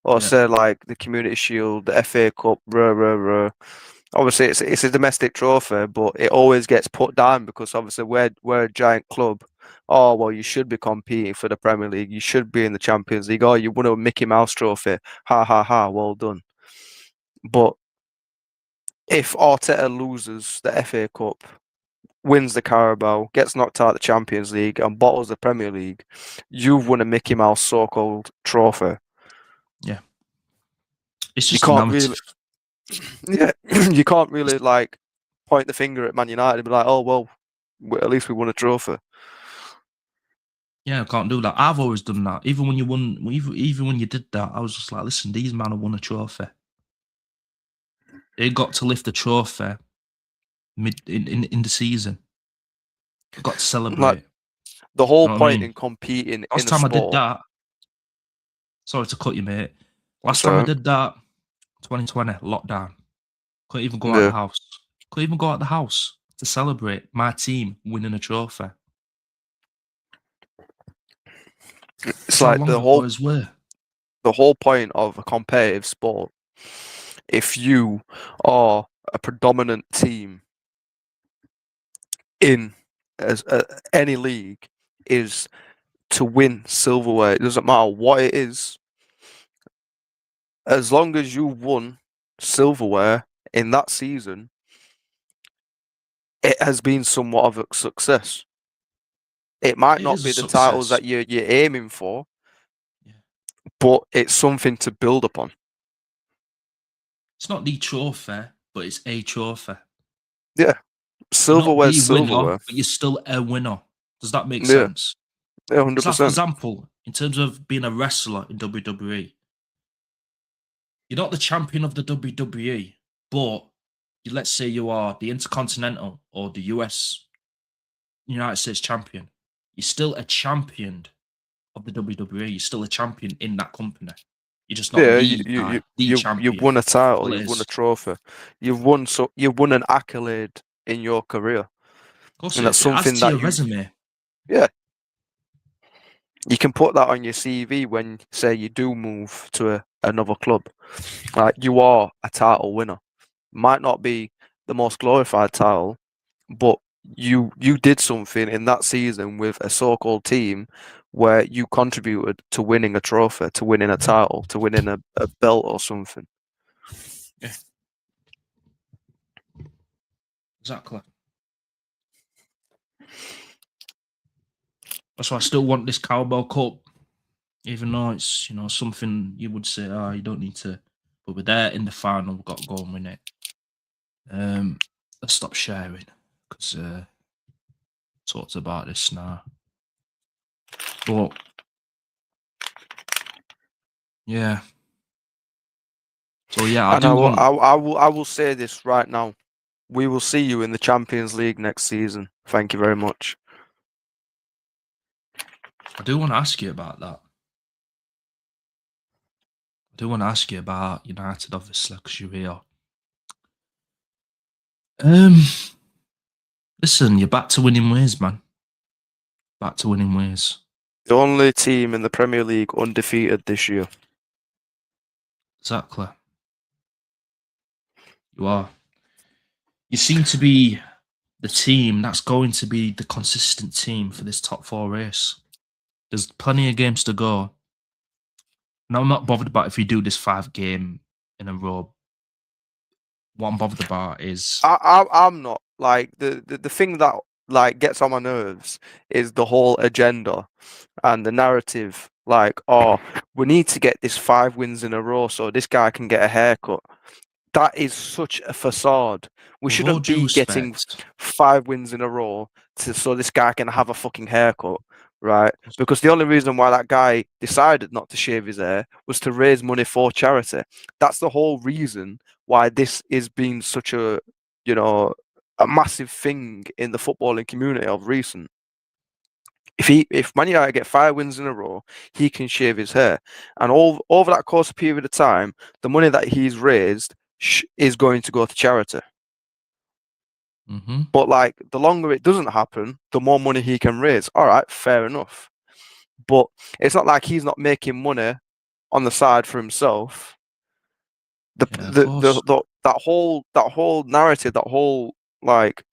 or Yeah, say like the Community Shield, the FA Cup, obviously it's a domestic trophy, but it always gets put down because obviously we're a giant club. Oh well, you should be competing for the Premier League. You should be in the Champions League. Oh, you won a Mickey Mouse trophy. Ha ha ha! Well done. But if Arteta loses the FA Cup, wins the Carabao, gets knocked out of the Champions League, and bottles the Premier League, you've won a Mickey Mouse so-called trophy. yeah. It's You just a can't really, narrative. yeah, you can't really like point the finger at Man United and be like, oh well, at least we won a trophy. Yeah, I can't do that. I've always done that. Even when you won, even when you did that, I was just like, listen, these men have won a trophy. They got to lift the trophy mid in the season. They got to Like celebrate. the whole You know what I point mean? in competing in Last a time I did sport. that, sorry to cut you, mate. Last That's time I right. did that, 2020 lockdown. Couldn't even go out the Yeah, house. Couldn't even go out the house to celebrate my team winning a trophy. it's That's how like long ago it were. the whole point of a competitive sport. If you are a predominant team in as any league, is to win silverware. It doesn't matter what it is, as long as you won silverware in that season, it has been somewhat of a success. It might It not is a be the titles success. that you're aiming for, Yeah. but it's something to build upon. It's not the trophy, but it's a trophy. Yeah, You're not silverware's the winner, silverware. but you're still a winner. Does that make Yeah, sense? yeah, It's hundred like, for percent. example, in terms of being a wrestler in WWE, you're not the champion of the WWE, but let's say you are the Intercontinental or the US United States champion. you're still a champion of the WWE. You're still a champion in that company. You're just not Yeah, the guy, the you've champion. won a That's title, all it you've won a is. trophy, you've won an accolade in your career, Of course and it that's is. It adds something to that your resume. yeah, you can put that on your CV when, say, you do move to another club. Like, you are a title winner. Might not be the most glorified title, but you did something in that season with a so-called team where you contributed to winning a trophy, to winning a title, to winning a belt or something. Yeah. Exactly. That's why I still want this Cowbell Cup, even though it's something you would say, oh, you don't need to. But we're there in the final. We've got to go and win it. Let's stop sharing because talked about this now. But yeah. So yeah, I And do want. I will say this right now. We will see you in the Champions League next season. Thank you very much. I do want to ask you about that. I do want to ask you about United, obviously, because you're here. Listen, you're back to winning ways, man. Back to winning ways. The only team in the Premier League undefeated this year. Exactly. You are. You seem to be the team that's going to be the consistent team for this top four race. There's plenty of games to go. Now, I'm not bothered about if you do this 5 game in a row. What I'm bothered about is I'm not like the thing that like gets on my nerves is the whole agenda and the narrative. Like, oh, we need to get this 5 wins in a row so this guy can get a haircut. That is such a facade. We with all shouldn't due be getting respect. 5 wins in a row so this guy can have a fucking haircut, right? Because the only reason why that guy decided not to shave his hair was to raise money for charity. That's the whole reason why this is being such a massive thing in the footballing community of recent. If Man United get 5 wins in a row, he can shave his hair, and all over that course of period of time, the money that he's raised is going to go to charity. Mm-hmm. But like, the longer it doesn't happen, the more money he can raise. All right, fair enough. But it's not like he's not making money on the side for himself. Yeah, of course. That whole narrative, that whole like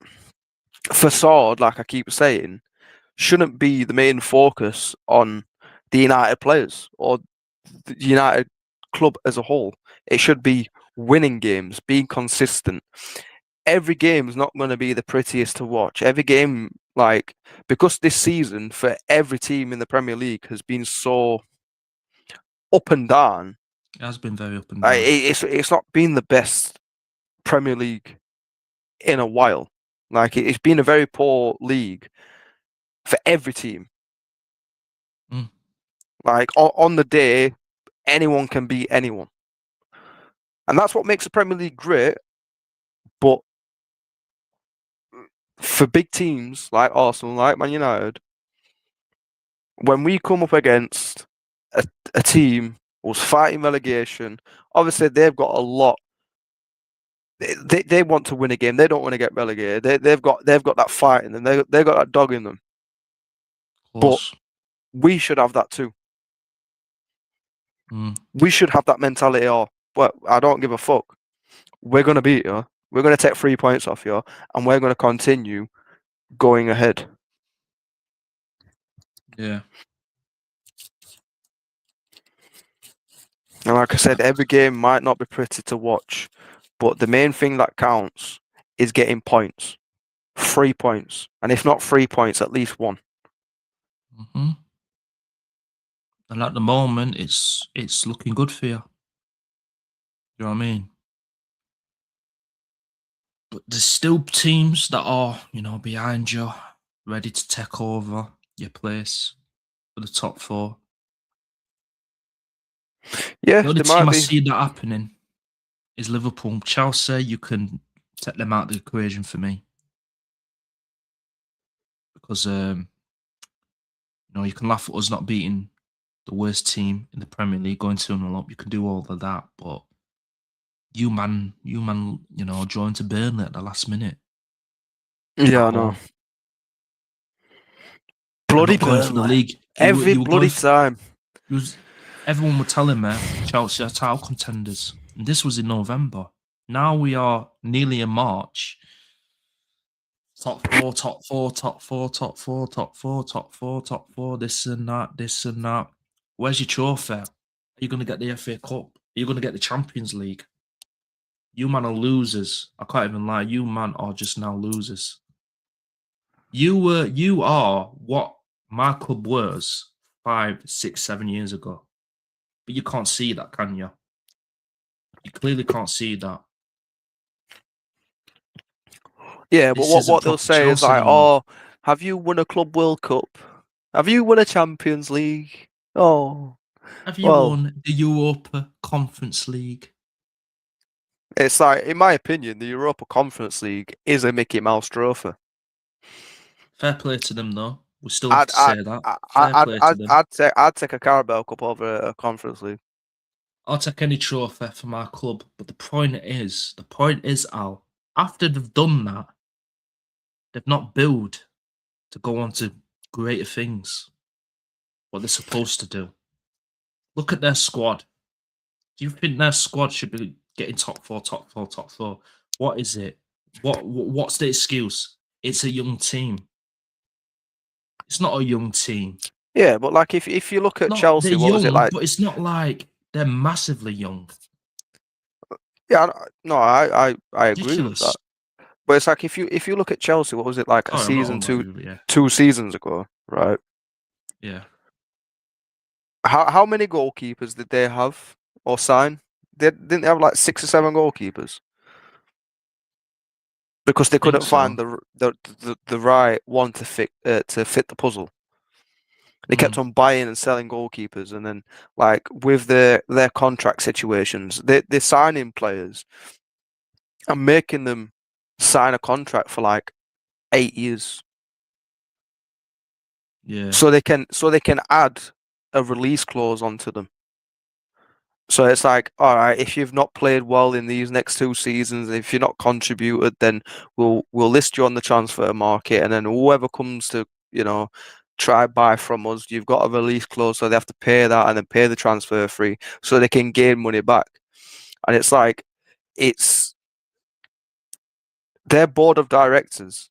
facade, like I keep saying, shouldn't be the main focus on the United players or the United club as a whole. It should be winning games, being consistent. Every game is not going to be the prettiest to watch. Every game, like, because this season for every team in the Premier League has been so up and down. It has been very up and down. It's not been the best Premier League in a while. Like, it's been a very poor league for every team. Mm. Like, on the day, anyone can beat anyone. And that's what makes the Premier League great. But for big teams like Arsenal, like Man United, when we come up against a team who's fighting relegation, obviously they've got a lot. They want to win a game. They don't want to get relegated. They've got that fight in them. They've got that dog in them. Of But course. we should have that too. Mm. We should have that mentality. Or, well, I don't give a fuck. We're gonna beat you. We're gonna take 3 points off you, and we're gonna continue going ahead. Yeah. And like I said, every game might not be pretty to watch, but the main thing that counts is getting points. 3 points. And if not 3 points, at least one. Mm-hmm. And at the moment, it's looking good for you. You know what I mean? But there's still teams that are, behind you, ready to take over your place for the top four. Yeah, The only there team might I be. see that happening is Liverpool. Chelsea, you can take them out of the equation for me because you can laugh at us not beating the worst team in the Premier League, going 2-0 up. You can do all of that, but you man, drawing to Burnley at the last minute Yeah, at I know. home and Bloody not going for the Burnley. league. Every You were going bloody for, time. everyone were telling me Chelsea are title contenders. And this was in November. Now we are nearly in March. Top four, top four, top four, top four, top four, top four, top four, this and that, this and that. Where's your trophy? Are you going to get the FA Cup? Are you going to get the Champions League? You man are losers. I can't even lie. You man are just now losers. You are what my club was 5, 6, 7 years ago. But you can't see that, can you? You clearly can't see that. Yeah, but This isn't what they'll proper say is Chelsea like, anymore. oh, have you won a Club World Cup? Have you won a Champions League? Oh, Have you well, won the Europa Conference League? it's like, in my opinion, the Europa Conference League is a Mickey Mouse trophy. Fair play to them, though. We still have to say that. Fair I'd, play to I'd, them. I'd take a Carabao Cup over a Conference League. I'll take any trophy from our club. But the point is, Al, after they've done that, they've not built to go on to greater things. What they're supposed to do. Look at their squad. Do you think their squad should be getting top four, top four, top four? What is it? What's the excuse? It's a young team. It's not a young team. Yeah, but like if you look at They're Chelsea, what was it young, like? but it's not like they're massively young. Yeah, no, I agree with that. Ridiculous. But it's like if you look at Chelsea, what was it like a Sorry, I'm not season on two about you, yeah. 2 seasons ago, right? Yeah. How many goalkeepers did they have or sign? Didn't they have like 6 or 7 goalkeepers? Because they Think couldn't find so. the right one to fit the puzzle. They kept on buying and selling goalkeepers, and then like with their contract situations, they're signing players and making them sign a contract for like 8 years. Yeah. So they can add a release clause onto them. So it's like, all right, if you've not played well in these next 2 seasons, if you're not contributed, then we'll list you on the transfer market, and then whoever comes to try buy from us, you've got a release clause, so they have to pay that and then pay the transfer fee, so they can gain money back. And it's like, it's their board of directors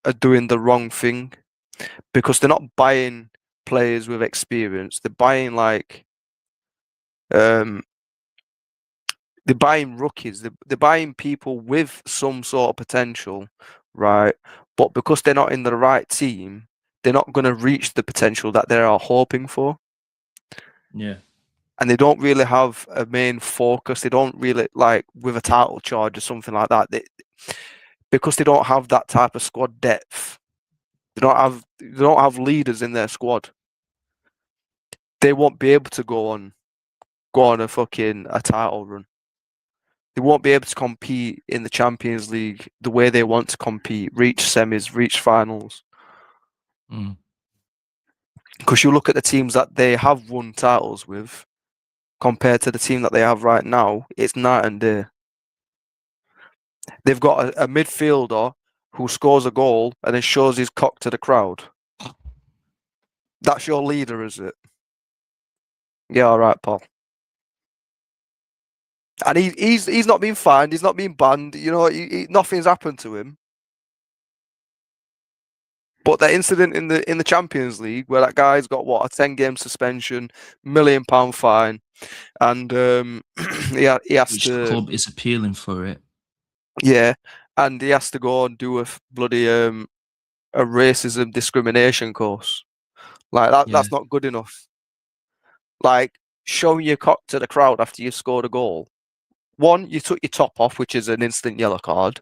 are doing the wrong thing because they're not buying players with experience. They're buying they're buying rookies. They're buying people with some sort of potential, right? But because they're not in the right team, they're not going to reach the potential that they are hoping for. Yeah. And they don't really have a main focus. They don't really like with a title charge or something like that. Because they don't have that type of squad depth. They don't have leaders in their squad. They won't be able to go on a title run. They won't be able to compete in the Champions League the way they want to compete, reach semis, reach finals. Because you look at the teams that they have won titles with compared to the team that they have right now, it's night and day. They've got a midfielder who scores a goal and then shows his cock to the crowd. That's your leader, is it? Yeah, all right, Paul. And he's not been fined. He's not been banned. Nothing's happened to him. But that incident in the Champions League where that guy's got a 10-game suspension, £1 million fine, and he has Which the to club is appealing for it. and he has to go and do a bloody a racism discrimination course. Like that. Yeah. That's not good enough. Like showing your cock to the crowd after you scored a goal. One, you took your top off, which is an instant yellow card,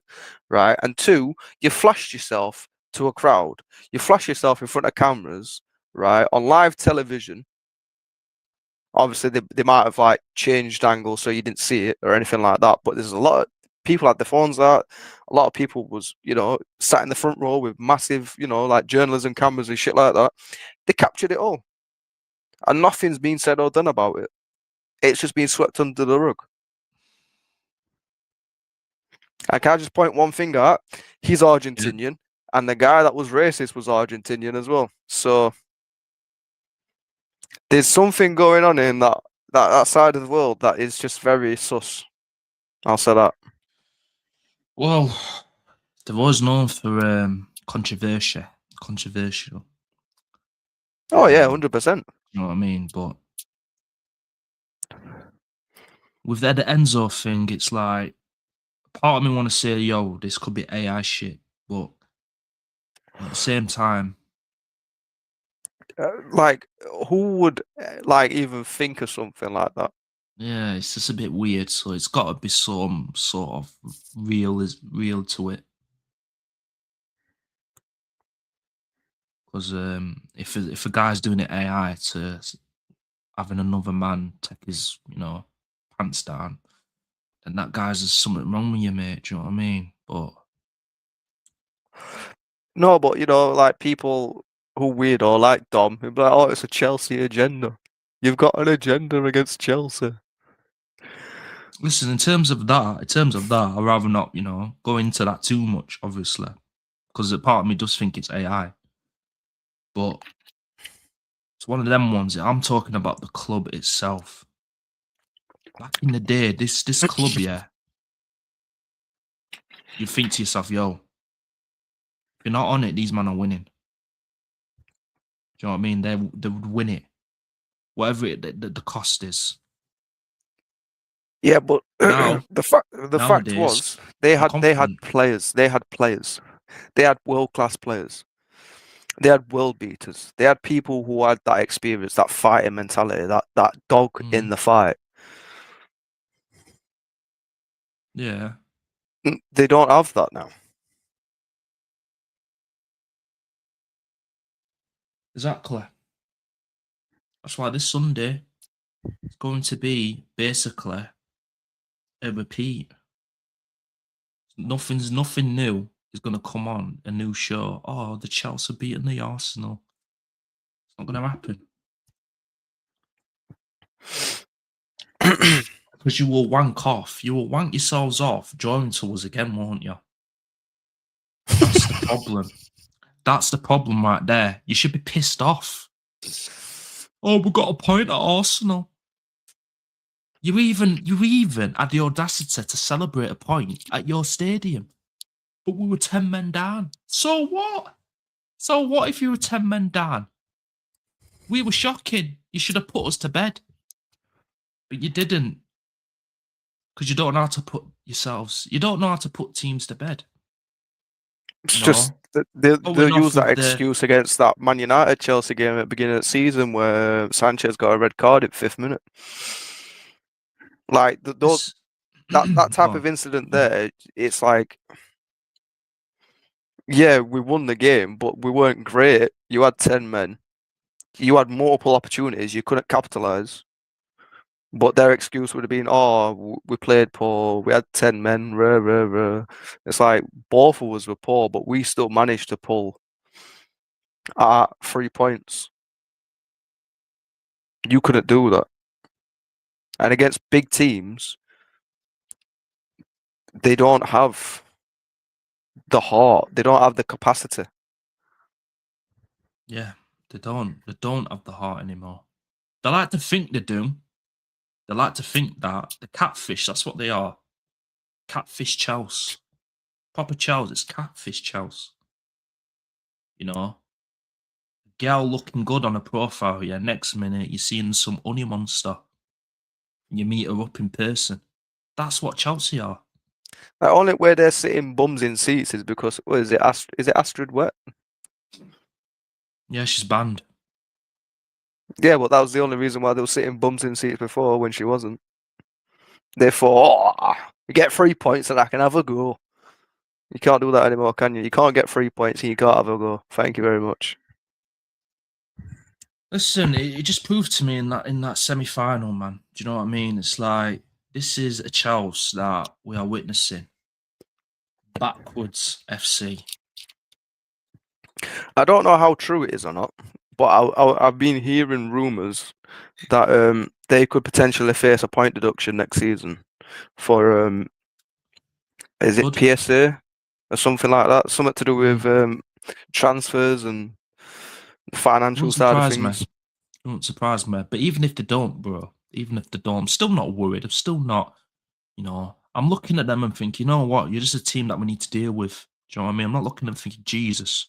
right? And two, you flashed yourself to a crowd. You flash yourself in front of cameras, right, on live television. Obviously, they might have changed angle so you didn't see it or anything like that. But there's a lot people had their phones out. A lot of people was, sat in the front row with massive, like journalism cameras and shit like that. They captured it all, and nothing's been said or done about it. It's just been swept under the rug. I can't just point one finger out. He's Argentinian, and the guy that was racist was Argentinian as well. So there's something going on in that side of the world that is just very sus. I'll say that. Well, they're always known for controversial. Oh yeah, 100%. You know what I mean? But with the Enzo thing, it's like part of me want to say, yo, this could be AI shit, but at the same time, Like, who would even think of something like that? yeah, it's just a bit weird. So it's got to be some sort of real to it. Because if a guy's doing it AI to having another man take his pants down, then that guy's there's something wrong with you, mate. Do you know what I mean? But No, but like people who weirdo like Dom, who'd be like, "Oh, it's a Chelsea agenda. You've got an agenda against Chelsea." listen, in terms of that, I'd rather not go into that too much, obviously, because a part of me does think it's AI. But it's one of them ones. I'm talking about the club itself. Back in the day, this club, yeah, you think to yourself, yo, if you're not on it, these men are winning. Do you know what I mean? They would win it, whatever the cost is. Yeah, but Now, the fact nowadays, was they I'm had confident. players. They had world-class players. They had world beaters. They had people who had that experience, that fighting mentality, that dog in the fight. Yeah, They don't have that now. exactly. That's why this Sunday it's going to be basically a repeat. Nothing new is going to come on a new show. Oh, the Chelsea beating the Arsenal. It's not going to happen because you will wank off. You will wank yourselves off, joining to us again, won't you? That's the problem. That's the problem right there. You should be pissed off. Oh, we got a point at Arsenal. You even had the audacity to celebrate a point at your stadium. But we were 10 men down. So what? So what if you were 10 men down? We were shocking. You should have put us to bed. But you didn't. Because you don't know how to put yourselves, you don't know how to put teams to bed. It's just they'll Going use off that of excuse against that Man United Chelsea game at the beginning of the season where Sanchez got a red card at 5th minute. Like that type of incident there, it's like, yeah, we won the game, but we weren't great. You had 10 men. You had multiple opportunities. You couldn't capitalize. But their excuse would have been, "Oh, we played poor. We had 10 men." Rah, rah, rah. It's like both of us were poor, but we still managed to pull 3 points. You couldn't do that. And against big teams, they don't have the heart. They don't have the capacity. Yeah, they don't. They don't have the heart anymore. They like to think they do. They like to think that the catfish, that's what they are. Catfish Chels. Proper Chels, it's catfish Chels. You know? Girl looking good on a profile, yeah. Next minute, you're seeing some honey monster. And you meet her up in person. That's what Chelsea are. The only way they're sitting bums in seats is because, what is it? Is it Astrid Wet? Yeah, she's banned. Yeah, but that was the only reason why they were sitting bums in seats before when she wasn't. They thought, oh, you get 3 points and I can have a go. You can't do that anymore, can you? You can't get 3 points and you can't have a go. Thank you very much. Listen, it just proved to me in that semi-final, man. Do you know what I mean? It's like this is a Chelsea that we are witnessing. backwards FC. I don't know how true it is or not, but I've been hearing rumours that they could potentially face a point deduction next season for is it Good. PSA or something like that? Something to do with Mm. transfers and the financial Won't side of surprise me. things. Won't surprise me. But even if they don't, bro, even if they don't, I'm still not worried. I'm still not, I'm looking at them and thinking, you know what? You're just a team that we need to deal with. Do you know what I mean? I'm not looking at them thinking, Jesus,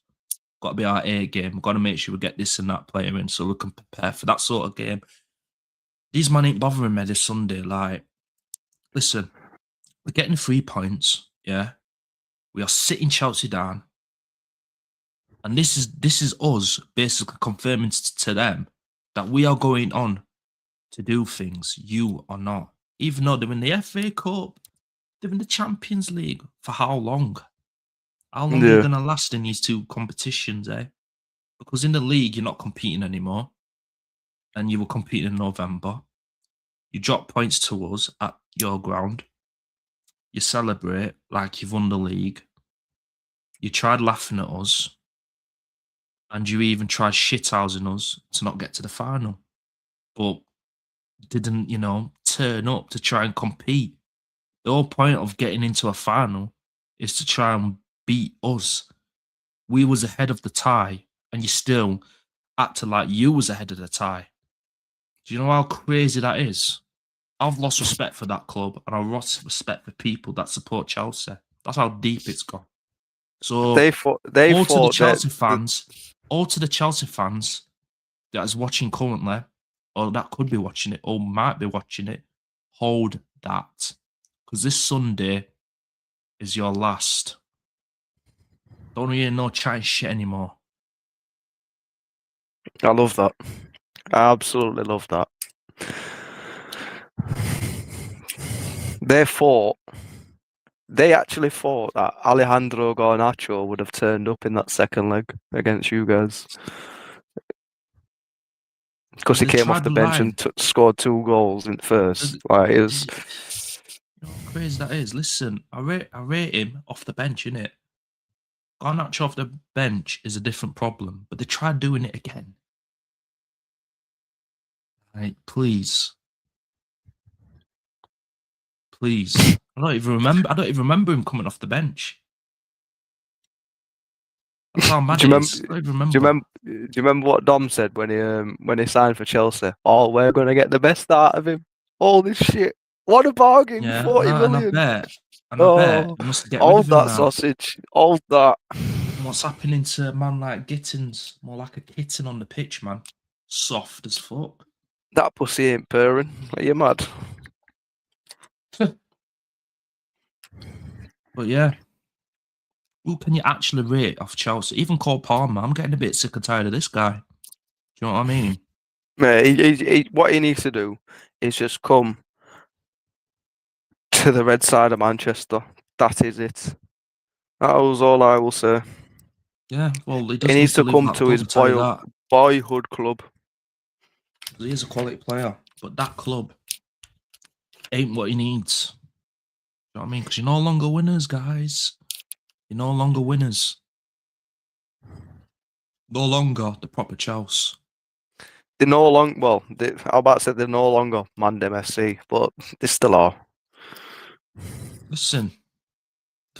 got to be our A game. We've got to make sure we get this and that player in so we can prepare for that sort of game. These man ain't bothering me this Sunday. Like, listen, we're getting 3 points. Yeah. We are sitting Chelsea down. And this is us basically confirming to them that we are going on to do things you are not. Even though they're in the FA Cup, they're in the Champions League. For how long? How long are you Yeah, going to last in these two competitions, eh? Because in the league, you're not competing anymore. And you were competing in November. You drop points to us at your ground. You celebrate like you've won the league. You tried laughing at us. And you even tried shithousing us to not get to the final. But didn't, turn up to try and compete. The whole point of getting into a final is to try and beat us. We was ahead of the tie, and you still acted like you was ahead of the tie. Do you know how crazy that is? I've lost respect for that club, and I've lost respect for people that support Chelsea. That's how deep it's gone. So, they all to the thought that Chelsea fans, all to the Chelsea fans that is watching currently, or that could be watching it, or might be watching it, hold that. Because this Sunday is your last. Don't hear no chatting shit anymore. I love that. I absolutely love that. They actually thought that Alejandro Garnacho would have turned up in that second leg against you guys because Well, he they came off tried the bench lying. and scored 2 goals in first. Like it was, You know how crazy that is. Listen, I rate him off the bench, innit? Garnacho off the bench is a different problem, but they tried doing it again. Like, please. Please. I don't even remember him coming off the bench. That's how mad do it you remember? is. I don't even Do you remember. remember? Do you remember what Dom said when he signed for Chelsea? Oh, we're gonna get the best out of him. All this shit. What a bargain! Yeah, 40 and I million. bet, Oh, he wants to get rid of hold him that now. sausage. Hold that. And what's happening to a man like Gittins? More like a kitten on the pitch, man. Soft as fuck. That pussy ain't purring. Are you mad? But yeah, who can you actually rate off Chelsea? Even Cole Palmer, I'm getting a bit sick and tired of this guy. Do you know what I mean? Mate, what he needs to do is just come to the red side of Manchester. That is it. That was all I will say. Yeah, well, he He does needs need to to leave come that to club, his I'll tell you that. boyhood club. He is a quality player, but that club ain't what he needs. You know what I mean? Because you're no longer winners, guys. You're no longer winners. No longer the proper Chelsea. They're no longer, well, I'm about to say they're no longer Mandem FC, but they still are Listen,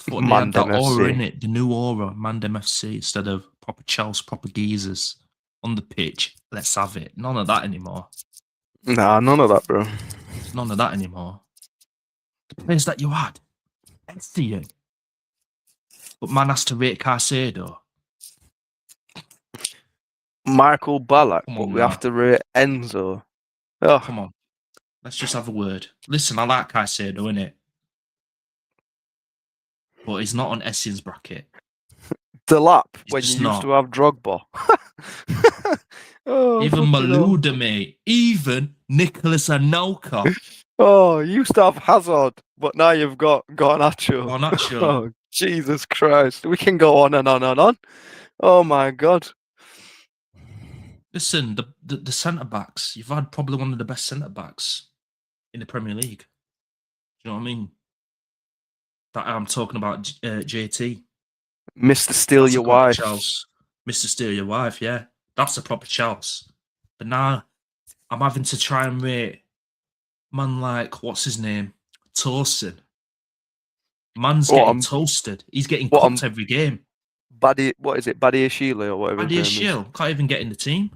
they have that Mandem aura in FC. it, the new aura, Mandem FC, instead of proper Chelsea, proper geezers on the pitch. Let's have it. None of that anymore. Nah, none of that, bro. There's none of that anymore. The players that you had, excellent. But man has to rate Caicedo. Michael Ballack, Come but on we have now. to rate Enzo. Oh, Come on. Let's just have a word. Listen, I like Caicedo, innit? But he's not on Essien's bracket. the lap He's when you just used to not. have Drogba. Oh, Even fucking hell. Malouda, mate. Even Nicholas Anelka. Oh, you used to have Hazard, but now you've got Garnacho. Garnacho. Oh, Jesus Christ. We can go on and on and on. Oh my God. Listen, the centre backs, you've had probably one of the best centre backs in the Premier League. Do you know what I mean? That I'm talking about JT. Mr. Steal That's a Your proper Wife. Chels. Mr. Steal Your Wife, yeah. That's a proper Chels. But now I'm having to try and rate man like, what's his name? Toasted. Man's What getting I'm toasted. He's getting what cooked I'm every game. Buddy, what is it? Buddy Sheila or whatever his Badia name is. Shill can't even get in the team.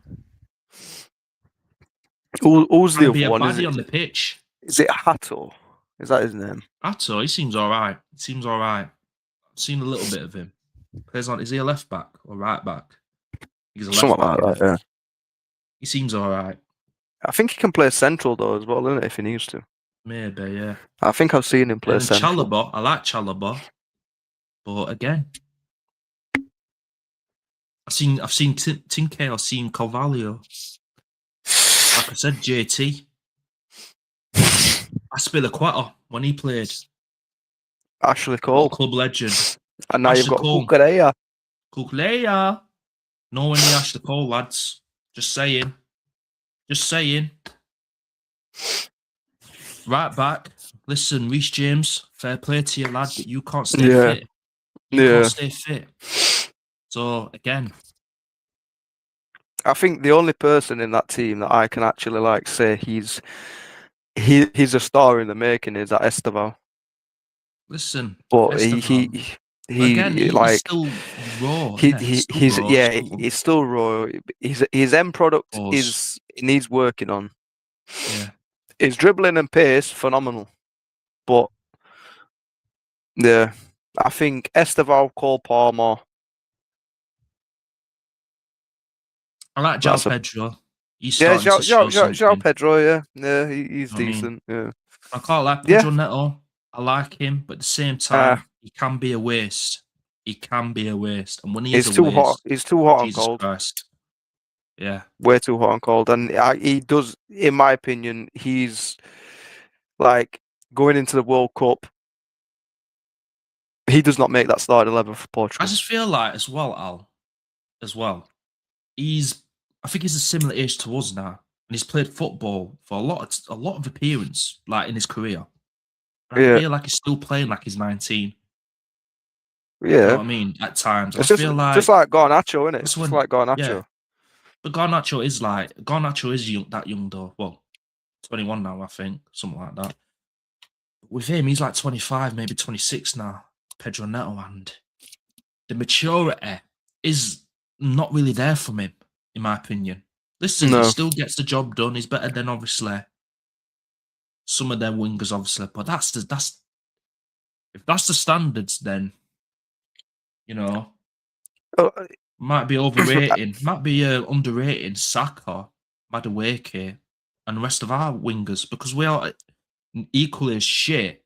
Who's Trying the to other be a one? baddie on the pitch. Is it Hato? Is that his name? Atto, he seems all right. He seems all right. I've seen a little bit of him. Plays on. Is he a left back or right back? He's a left Something back. like that, yeah. He seems all right. I think he can play central though as well, isn't it, if he needs to. Maybe, yeah. I think I've seen him play And then central. Chalobah, I like Chalobah, but again, I've seen Tinke, I've seen Carvalho. Like I said, JT. Aspilicueta when he played. Ashley What Cole. a club legend. And now you've Ashley got Cole. Kukureya. Kukuleya. No one near Ashley Cole, lads. Just saying. Just saying. Right back. Listen, Reece James, fair play to you, lad, but you can't stay fit. You can't stay fit. So, again. I think the only person in that team that I can actually like say he's a star in the making is that Esteval. Listen, But Esteban, again, he's like still raw. he's still raw. His end product Pause. needs working on. Yeah. His dribbling and pace phenomenal, but yeah, I think Esteval, Cole Palmer. I like João Pedro. He's Yeah, starting to show something. João Pedro. Yeah, he's decent. I mean? Yeah, I can't like Pedro Neto. I like him, but at the same time, he can be a waste. He can be a waste, and when he is a waste, hot. He's too hot Jesus and cold. Christ. Yeah, way too hot and cold. And he does, in my opinion, he's like going into the World Cup. He does not make that starting 11 for Portugal. I just feel like as well, I think he's a similar age to us now, and he's played football for a lot of appearance, like in his career. And I feel like he's still playing like he's 19. Yeah, you know what I mean. At times, it's just like Garnacho, isn't it? It's just like Garnacho. Yeah. But Garnacho is that young though. Well, 21 now, I think, something like that. With him, he's like 25, maybe 26 now. Pedro Neto, and the maturity is not really there from him, in my opinion. Listen, he still gets the job done. He's better than obviously some of their wingers, obviously. But if that's the standards, then might be overrating, might be underrating Saka, Madueke, and the rest of our wingers because we are equally as shit.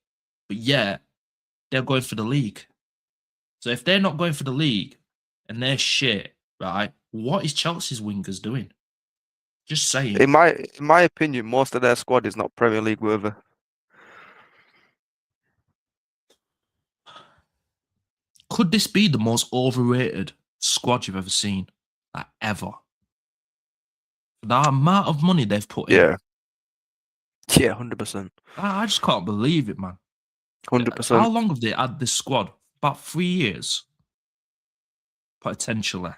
But yeah, they're going for the league. So if they're not going for the league and they're shit, right? What is Chelsea's wingers doing? Just saying. In my opinion, most of their squad is not Premier League worthy. Could this be the most overrated squad you've ever seen? Like, ever? For the amount of money they've put in. Yeah, 100%. I just can't believe it, man. 100%. How long have they had this squad? About 3 years? Potentially.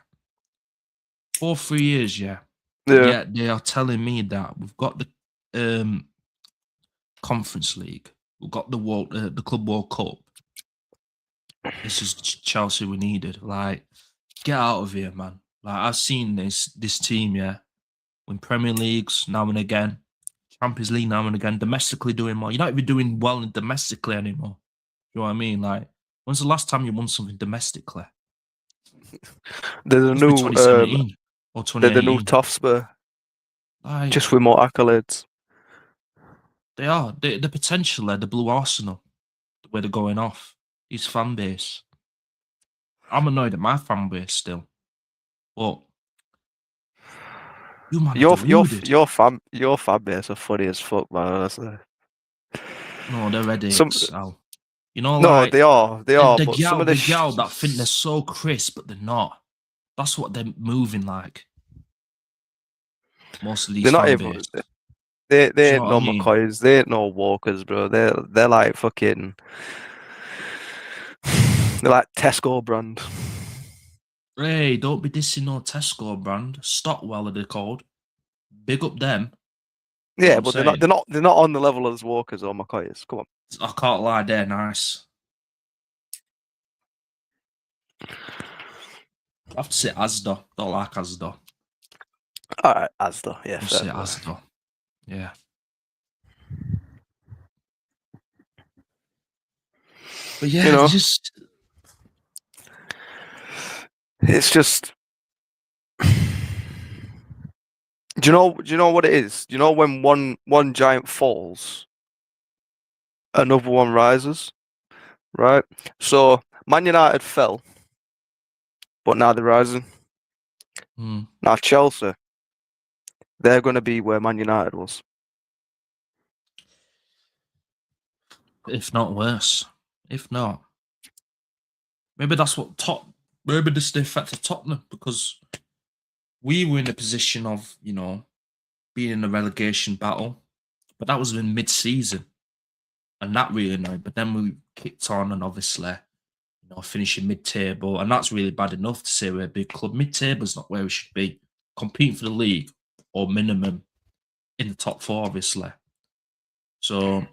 3 years, yeah. Yeah, they are telling me that we've got the Conference League. We've got the Club World Cup. This is Chelsea we needed. Like, get out of here, man. Like, I've seen this team, yeah, win Premier Leagues now and again, Champions League now and again, domestically doing more. You're not even doing well domestically anymore. You know what I mean? Like, when's the last time you won something domestically? There's a new 2017 or 2018. They're the new Tofspur. Like, just with more accolades. They are. The potential there, the Blue Arsenal, the way they're going off. His fan base. I'm annoyed at my fan base still. But you man your fan base are funny as fuck, man, honestly. No, they're headaches, Al. No, like, they are. But some of the gal that think they're so crisp, but they're not. That's what they're moving like. Most of these fan base. They ain't no McCoys, they ain't no Walkers, bro. They're like fucking They're like Tesco brand. Hey, don't be dissing no Tesco brand. Stockwell are they called? Big up them. You know Yeah, what I'm but saying? they're not on the level as Walkers or McCoy's. Come on. I can't lie, they're nice. I have to say Asda. Don't like Asda. All right, Asda. Yeah, I'll fair say play. Asda. Yeah. But You yeah, know, it's just. Do you know what it is? Do you know when one giant falls, another one rises, right? So Man United fell, but now they're rising. hmm, Now Chelsea, they're going to be where Man United was. if not worse. If not, maybe that's what top. Maybe this is the effect of Tottenham because we were in a position of being in a relegation battle, but that was in mid-season, and that really annoyed. But then we kicked on, and obviously, finishing mid-table, and that's really bad enough to say we're a big club. Mid-table is not where we should be. Competing for the league or minimum in the top four, obviously. So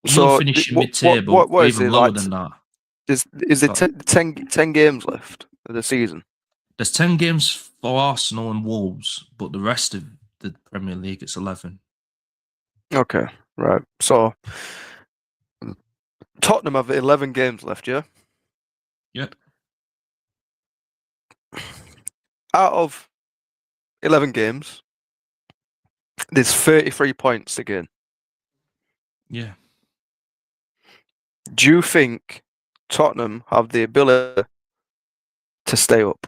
we were So finishing mid-table what or is even it lower like? than that. Is it So 10 games left of the season? there's 10 games for Arsenal and Wolves, but the rest of the Premier League it's 11. Okay, right. So Tottenham have 11 games left, yeah? Yep. Out of 11 games, there's 33 points to gain. Yeah. Do you think Tottenham have the ability to stay up?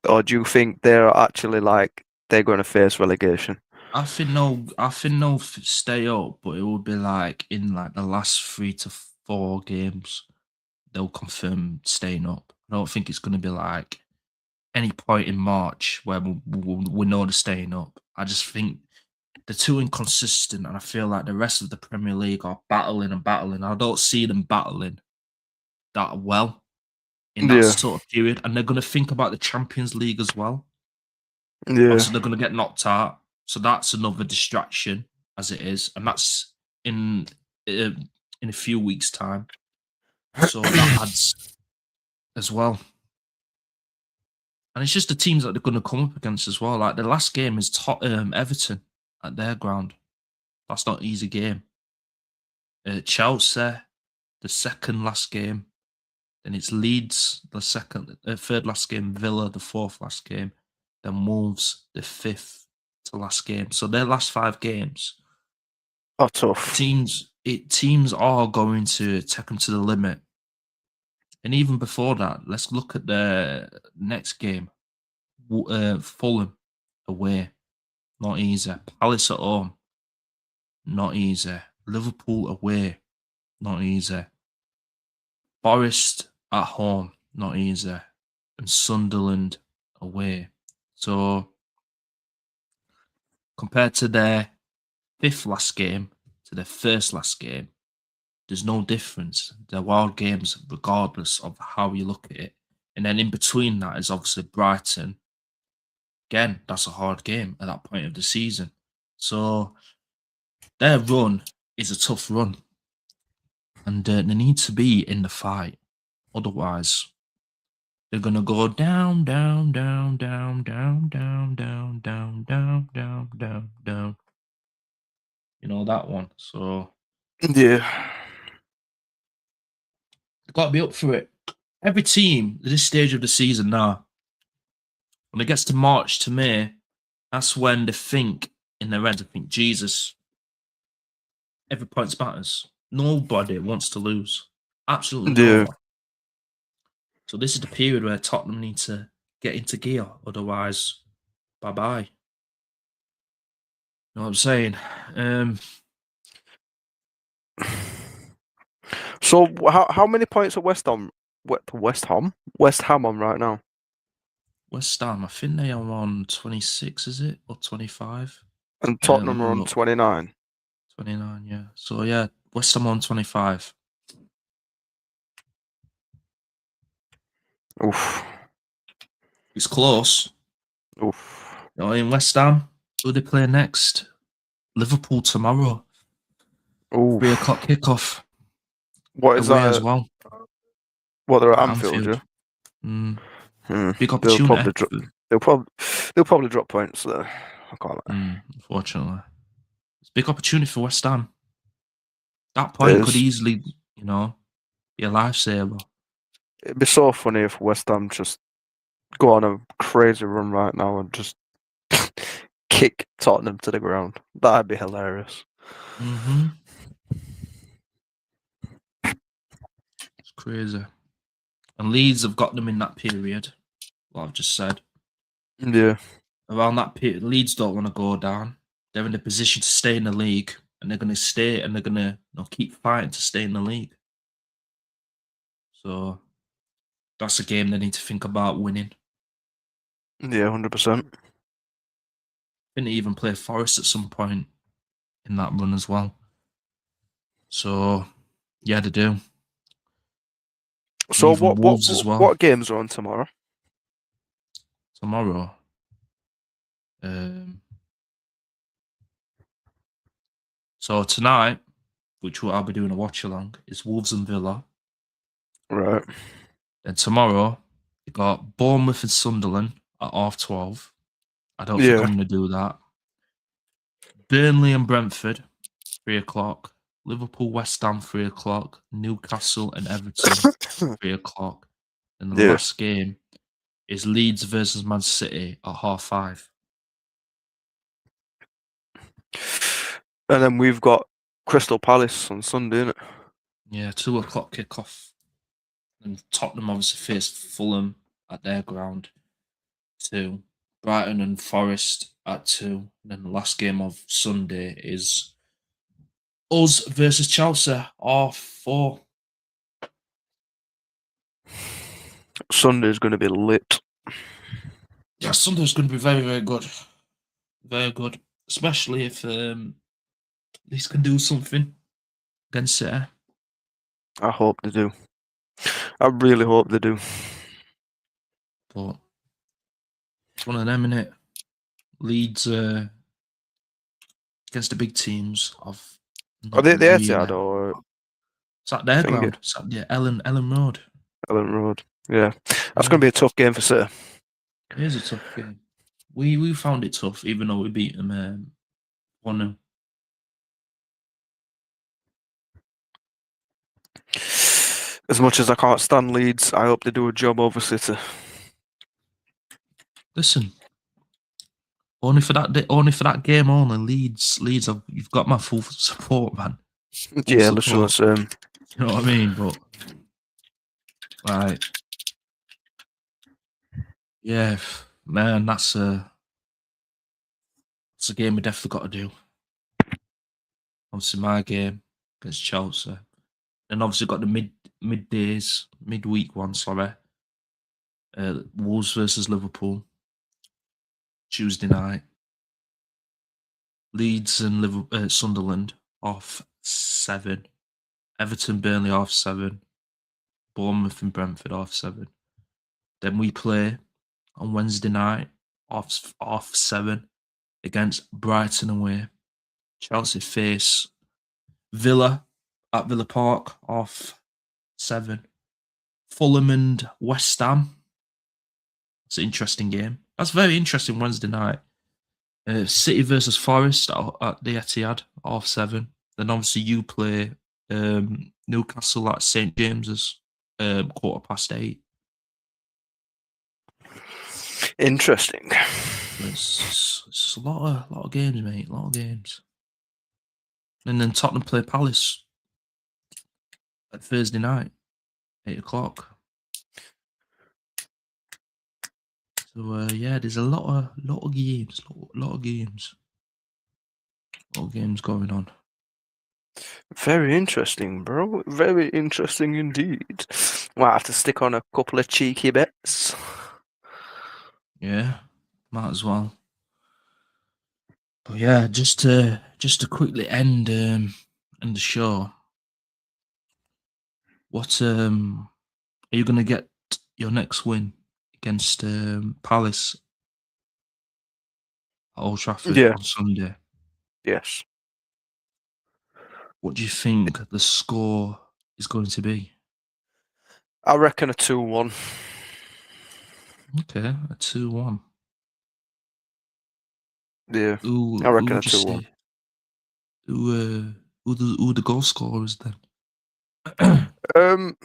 Or do you think they're actually like they're going to face relegation? I think they'll stay up, but it would be like in like the last 3 to 4 games they'll confirm staying up. I don't think it's going to be like any point in March where we know they're staying up. I just think they're too inconsistent, and I feel like the rest of the Premier League are battling and battling. I don't see them battling that well in that Yeah, sort of period, and they're going to think about the Champions League as well. yeah, Obviously, they're going to get knocked out, so that's another distraction as it is, and that's in uh, in a few weeks' time. So that adds as well. And it's just the teams that they're going to come up against as well. Like the last game is Everton at their ground. That's not an easy game. Chelsea, the second last game. Then it's Leeds, the third last game. Villa, the fourth last game. Then Wolves, the fifth to last game. So their last 5 games, oh tough. teams are going to take them to the limit. And even before that, let's look at the next game. Fulham away, not easy. Palace at home, not easy. Liverpool away, not easy. Forest at home, not easy. And Sunderland away. So compared to their fifth last game to their first last game, there's no difference. They're wild games regardless of how you look at it. And then in between that is obviously Brighton. Again, that's a hard game at that point of the season. So their run is a tough run. And they need to be in the fight. Otherwise, they're gonna go down, down, down, down, down, down, down, down, down, down, down, down. You know that one. So Yeah, they've got to be up for it. Every team at this stage of the season now, when it gets to March to May, that's when they think in their head, they think, Jesus, every point matters. Nobody wants to lose. Absolutely no yeah. one. So this is the period where Tottenham need to get into gear. Otherwise, bye-bye. You know what I'm saying? So how many points are West Ham on right now? West Ham, I think they are on 26, is it? Or 25? And Let Tottenham me are on look. 29. 29, yeah. So, yeah, West Ham 125. Oof. It's close. Oof. You know, in West Ham, who they play next? Liverpool tomorrow. Oof. 3 o'clock kickoff. What is Away as that? well. What, they're at At Anfield, Anfield. yeah? Big They'll opportunity. probably drop. They'll probably drop points there. I can't lie. Unfortunately. It's a big opportunity for West Ham. That It point could is. easily, be a lifesaver. It'd be so funny if West Ham just go on a crazy run right now and just kick Tottenham to the ground. That'd be hilarious. Mm-hmm. It's crazy. And Leeds have got them in that period, what I've just said. Yeah. Around that period, Leeds don't want to go down. They're in a position to stay in the league, and they're going to stay, and they're going to keep fighting to stay in the league. So that's a game they need to think about winning. Yeah, 100%. I think they even play Forest at some point in that run as well. So yeah, they do. So Even Wolves as well what games are on tomorrow? tomorrow. So tonight, which I'll be doing a watch along, is Wolves and Villa. Right. Then tomorrow, you got Bournemouth and Sunderland at 12:30. I don't think Yeah. I'm going to do that. Burnley and Brentford, 3 o'clock. Liverpool, West Ham, 3 o'clock. Newcastle and Everton, 3 o'clock. And the Yeah. last game is Leeds versus Man City at 5:30. And then we've got Crystal Palace on Sunday, innit? Yeah, 2 o'clock kickoff. And Tottenham obviously face Fulham at their ground. 2. Brighton and Forest at 2. And then the last game of Sunday is us versus Chelsea, 4. Sunday's going to be lit. Yeah, Sunday's going to be very, very good. Very good. Especially if Leeds can do something against City. I hope they do. I really hope they do. But it's one of them, innit? Leeds against the big teams of Are not they the really. Etihad or It's at their thingy? ground. It's at the Ellen Road. Ellen Road. Yeah. That's Yeah, going to be a tough game for City. it is a tough game. We found it tough, even though we beat them 1-0. As much as I can't stand Leeds, I hope they do a job over City. Listen, only for that game only. Leeds. You've got my full support, man. Full Yeah, literally the support. same. You know what I mean? But right, yeah, man, that's a game we definitely got to do. Obviously, my game against Chelsea, and obviously got the midweek one. Sorry, Wolves versus Liverpool, Tuesday night. Leeds and Sunderland 7:30. Everton, Burnley 7:30. Bournemouth and Brentford 7:30. Then we play on Wednesday night 7:30 against Brighton away. Chelsea face Villa at Villa Park 7:30. Fulham and West Ham. It's an interesting game. That's very interesting Wednesday night. City versus Forest at the Etihad 7:30. Then obviously you play Newcastle at St James's 8:15. Interesting. It's a lot of games, mate. A lot of games. And then Tottenham play Palace at Thursday night, 8 o'clock. So yeah, there's a lot of games, lot of games, lot of games going on. Very interesting, bro. Very interesting indeed. Might have to stick on a couple of cheeky bets. Yeah, might as well. But yeah, just to quickly end the show. What are you gonna get your next win against Palace at Old Trafford Yeah. on Sunday? Yes. What do you think the score is going to be? I reckon a 2-1. Okay, a 2-1. Yeah. I Who reckon a would you 2-1. say? Who the goal scorers then? Um,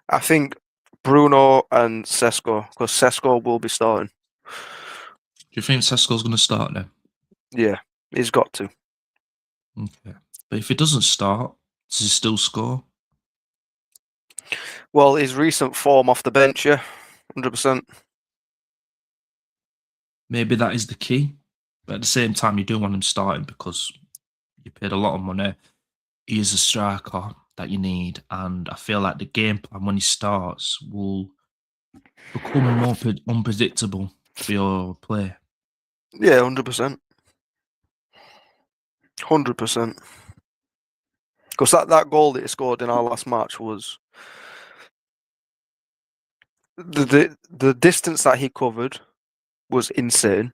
I think Bruno and Sesko, because Sesko will be starting. Do you think Sesko's going to start then? Yeah, he's got to. Okay. But if he doesn't start, does he still score? Well, his recent form off the bench, yeah, 100%. Maybe that is the key. But at the same time, you do want him starting because you paid a lot of money. He is a striker that you need. And I feel like the game plan when he starts will become more unpredictable for your play. Yeah, 100%. 100%. Because that goal that he scored in our last match was the distance that he covered was insane.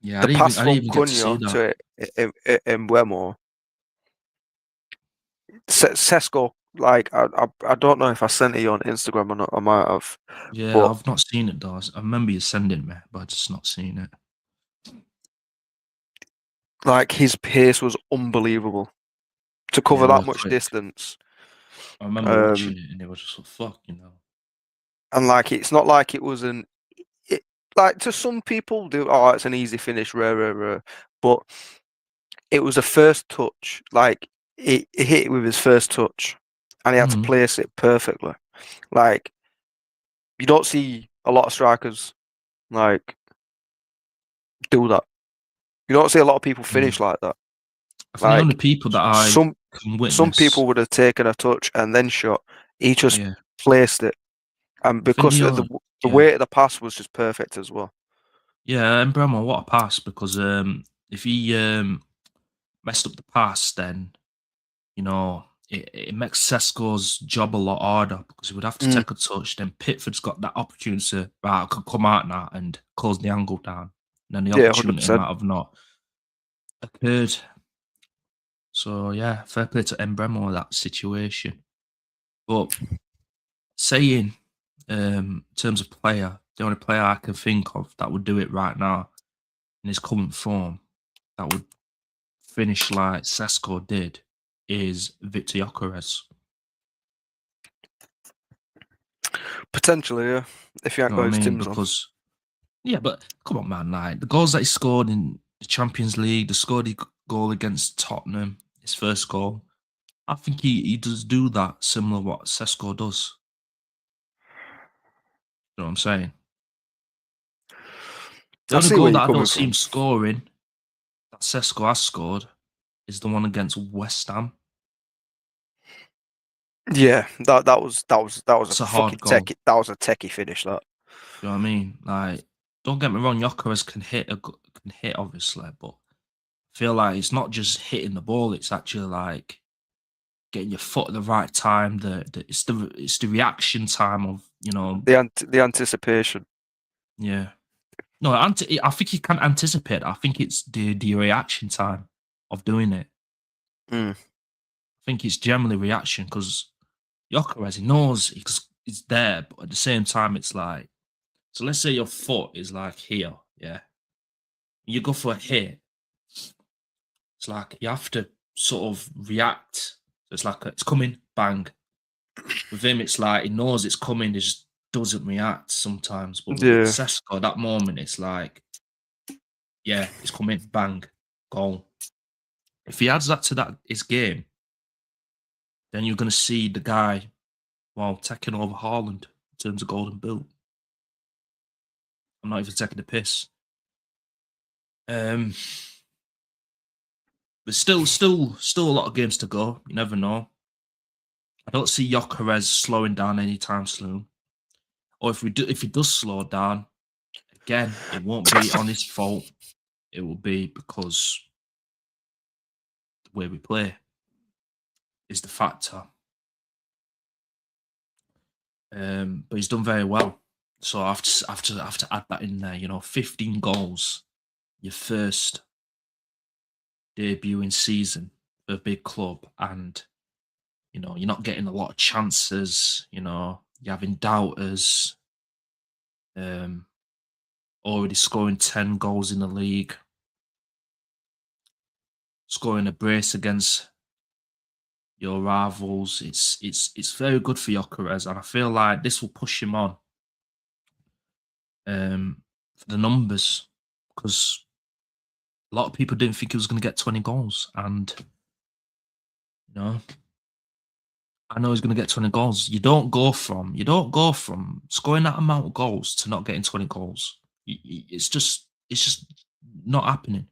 Yeah, The pass I didn't from even get to see Cunha that. to Mbeumo, Sesko, like I don't know if I sent it you on Instagram or not. I might have, Yeah, but I've not seen it though. I remember you sending me, but I just not seen it. like his pace was unbelievable to Yeah, cover that we're much quick. distance. I remember Um, watching it and it was just like, fuck. and like it's not like it was it, like to some people do. Oh, it's an easy finish, rare. But it was a first touch. Like it hit it with his first touch, and he had to Hmm. place it perfectly. Like you don't see a lot of strikers like do that. You don't see a lot of people Yeah. finish like that. I think the only Like people that I some can some witness, people would have taken a touch and then shot. He just yeah, placed it, and I think because the yeah, weight of the pass was just perfect as well. yeah, and Bremo, what a pass because if he messed up the pass, then it makes Sesko's job a lot harder because he would have to Mm, take a touch. Then Pickford's got that opportunity to right, I could come out now and close the angle down. And then the yeah, hundred opportunity percent. might have not occurred. So yeah, fair play to Embremo in that situation. But saying in terms of player, the only player I can think of that would do it right now in his current form that would finish like Sesko did is Victor Gyökeres. Potentially, yeah. If you You ain't know what got I his mean? Timbs on. Because yeah, but come on, man! Like the goals that he scored in the Champions League, the scored goal against Tottenham, his first goal. I think he does do that similar what Sesko does. You know what I'm saying? The I only see where goal you're that I coming don't see him from. scoring that Sesko has scored is the one against West Ham. Yeah, that was a That's a hard fucking goal. techie. That was a techie finish. That. You know what I mean? Like, don't get me wrong, Gyökeres can hit obviously, but I feel like it's not just hitting the ball; it's actually like getting your foot at the right time. It's the reaction time of The anticipation. yeah. No, I think you can't anticipate. I think it's the reaction time of doing it. Mm, I think it's generally reaction because Gyökeres, he knows he's there, but at the same time, it's like so. Let's say your foot is like here, yeah. You go for a hit. It's like you have to sort of react. So it's like it's coming, bang. With him, it's like he knows it's coming, he just doesn't react sometimes. But with yeah, Sesko, that moment, it's like, yeah, it's coming, bang, goal. If he adds that to his game, then you're going to see the guy, well, taking over Haaland in terms of golden boot. I'm not even taking the piss. Um, but still a lot of games to go. You never know. I don't see Gyökeres slowing down anytime soon. Or if he does slow down, again, it won't be on his fault. it will be because the way we play is the factor. But he's done very well. So I have to add that in there. 15 goals, your first debuting season for a big club, and you're not getting a lot of chances. You're having doubters. Already scoring 10 goals in the league, scoring a brace against your rivals. It's very good for Gyökeres, and I feel like this will push him on for the numbers, because a lot of people didn't think he was going to get 20 goals, and I know he's going to get 20 goals. You don't go from scoring that amount of goals to not getting 20 goals. It's just not happening.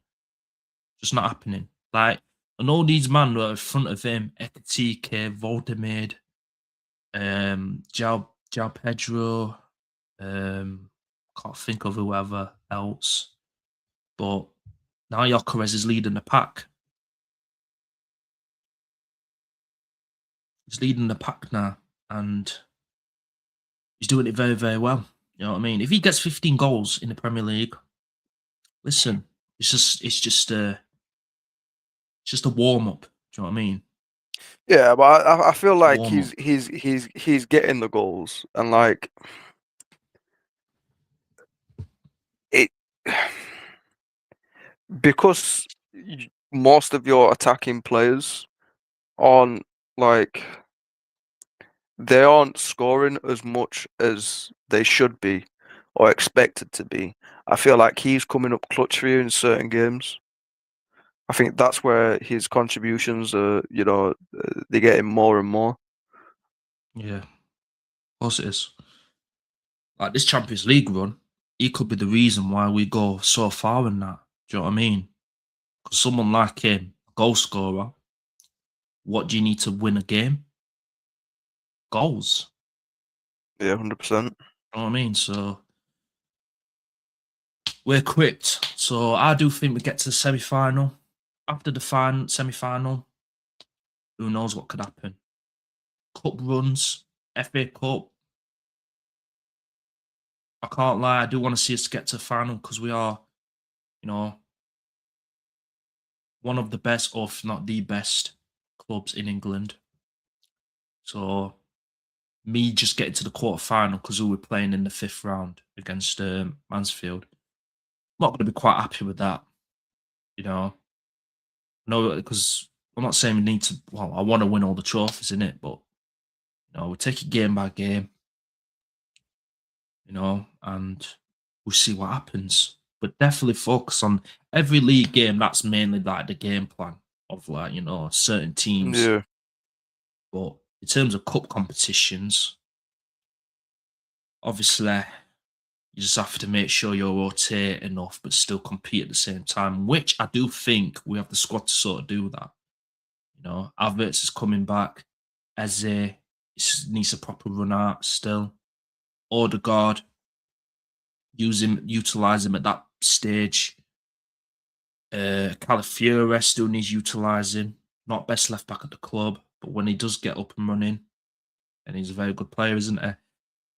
Just not happening. Like, and all these men were in front of him: Ekitike, Voldemir, Jao Pedro, can't think of whoever else. But now Gyökeres is leading the pack. He's leading the pack now, and he's doing it very, very well. You know what I mean? If he gets 15 goals in the Premier League, listen, it's just a warm up. Do you know what I mean? Yeah, but I feel like Warm up. he's getting the goals, and like it because most of your attacking players aren't like they aren't scoring as much as they should be or expected to be. I feel like he's coming up clutch for you in certain games. I think that's where his contributions are, they're getting more and more. Yeah, of course it is. Like this Champions League run, he could be the reason why we go so far in that. Do you know what I mean? Because someone like him, goal scorer, what do you need to win a game? Goals. Yeah, 100%. You know what I mean? So we're equipped. So I do think we get to the semi-final. After the semi-final, who knows what could happen? Cup runs, FA Cup. I can't lie, I do want to see us get to the final, because we are, one of the best, or if not the best, clubs in England. So me just getting to the quarter-final, because we were playing in the 5th round against Mansfield, I'm not going to be quite happy with that. No, because I'm not saying we need to. Well, I want to win all the trophies in it, but we take it game by game. And we'll see what happens. But definitely focus on every league game. That's mainly like the game plan of certain teams. Yeah. But in terms of cup competitions, obviously you just have to make sure you're rotate enough, but still compete at the same time. Which I do think we have the squad to sort of do that. Havertz is coming back. Eze needs a proper run out still. Odegaard, utilize him at that stage. Calafiore still needs utilising. Not best left back at the club, but when he does get up and running, and he's a very good player, isn't he?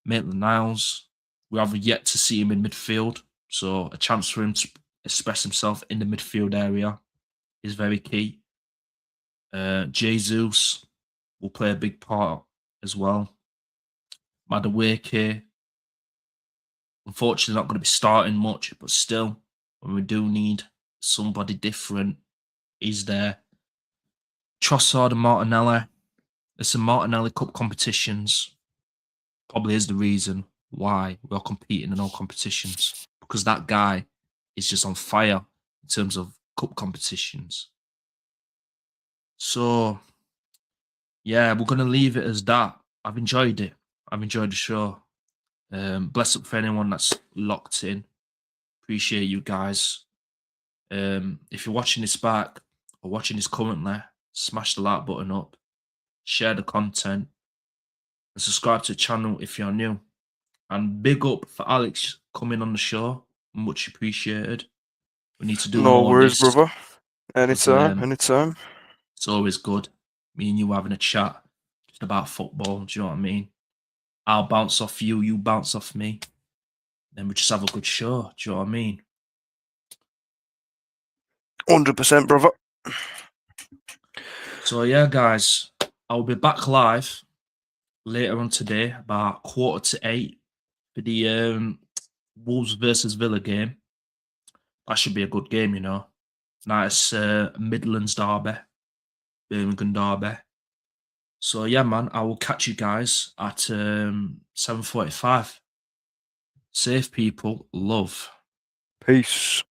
Maitland-Niles, we have yet to see him in midfield, so a chance for him to express himself in the midfield area is very key. Jesus will play a big part as well. Madueke, unfortunately, not going to be starting much, but still, when we do need somebody different, he's there. Trossard and Martinelli. There's some Martinelli Cup competitions. Probably is the reason why we're competing in all competitions, because that guy is just on fire in terms of cup competitions. So, yeah, we're going to leave it as that. I've enjoyed it. I've enjoyed the show. Bless up for anyone that's locked in. Appreciate you guys. If you're watching this back or watching this currently, smash the like button up, share the content, and subscribe to the channel if you're new. And big up for Alex coming on the show. Much appreciated. We need to do No more of worries, this brother. because Anytime, anytime. it's always good. Me and you having a chat just about football. Do you know what I mean? I'll bounce off you, you bounce off me. Then we just have a good show. Do you know what I mean? 100%, brother. So yeah, guys, I'll be back live later on today, about 7:45 for the Wolves versus Villa game. That should be a good game, you know. Nice Midlands derby, Birmingham derby. So yeah, man, I will catch you guys at 7:45. Safe people, love. Peace.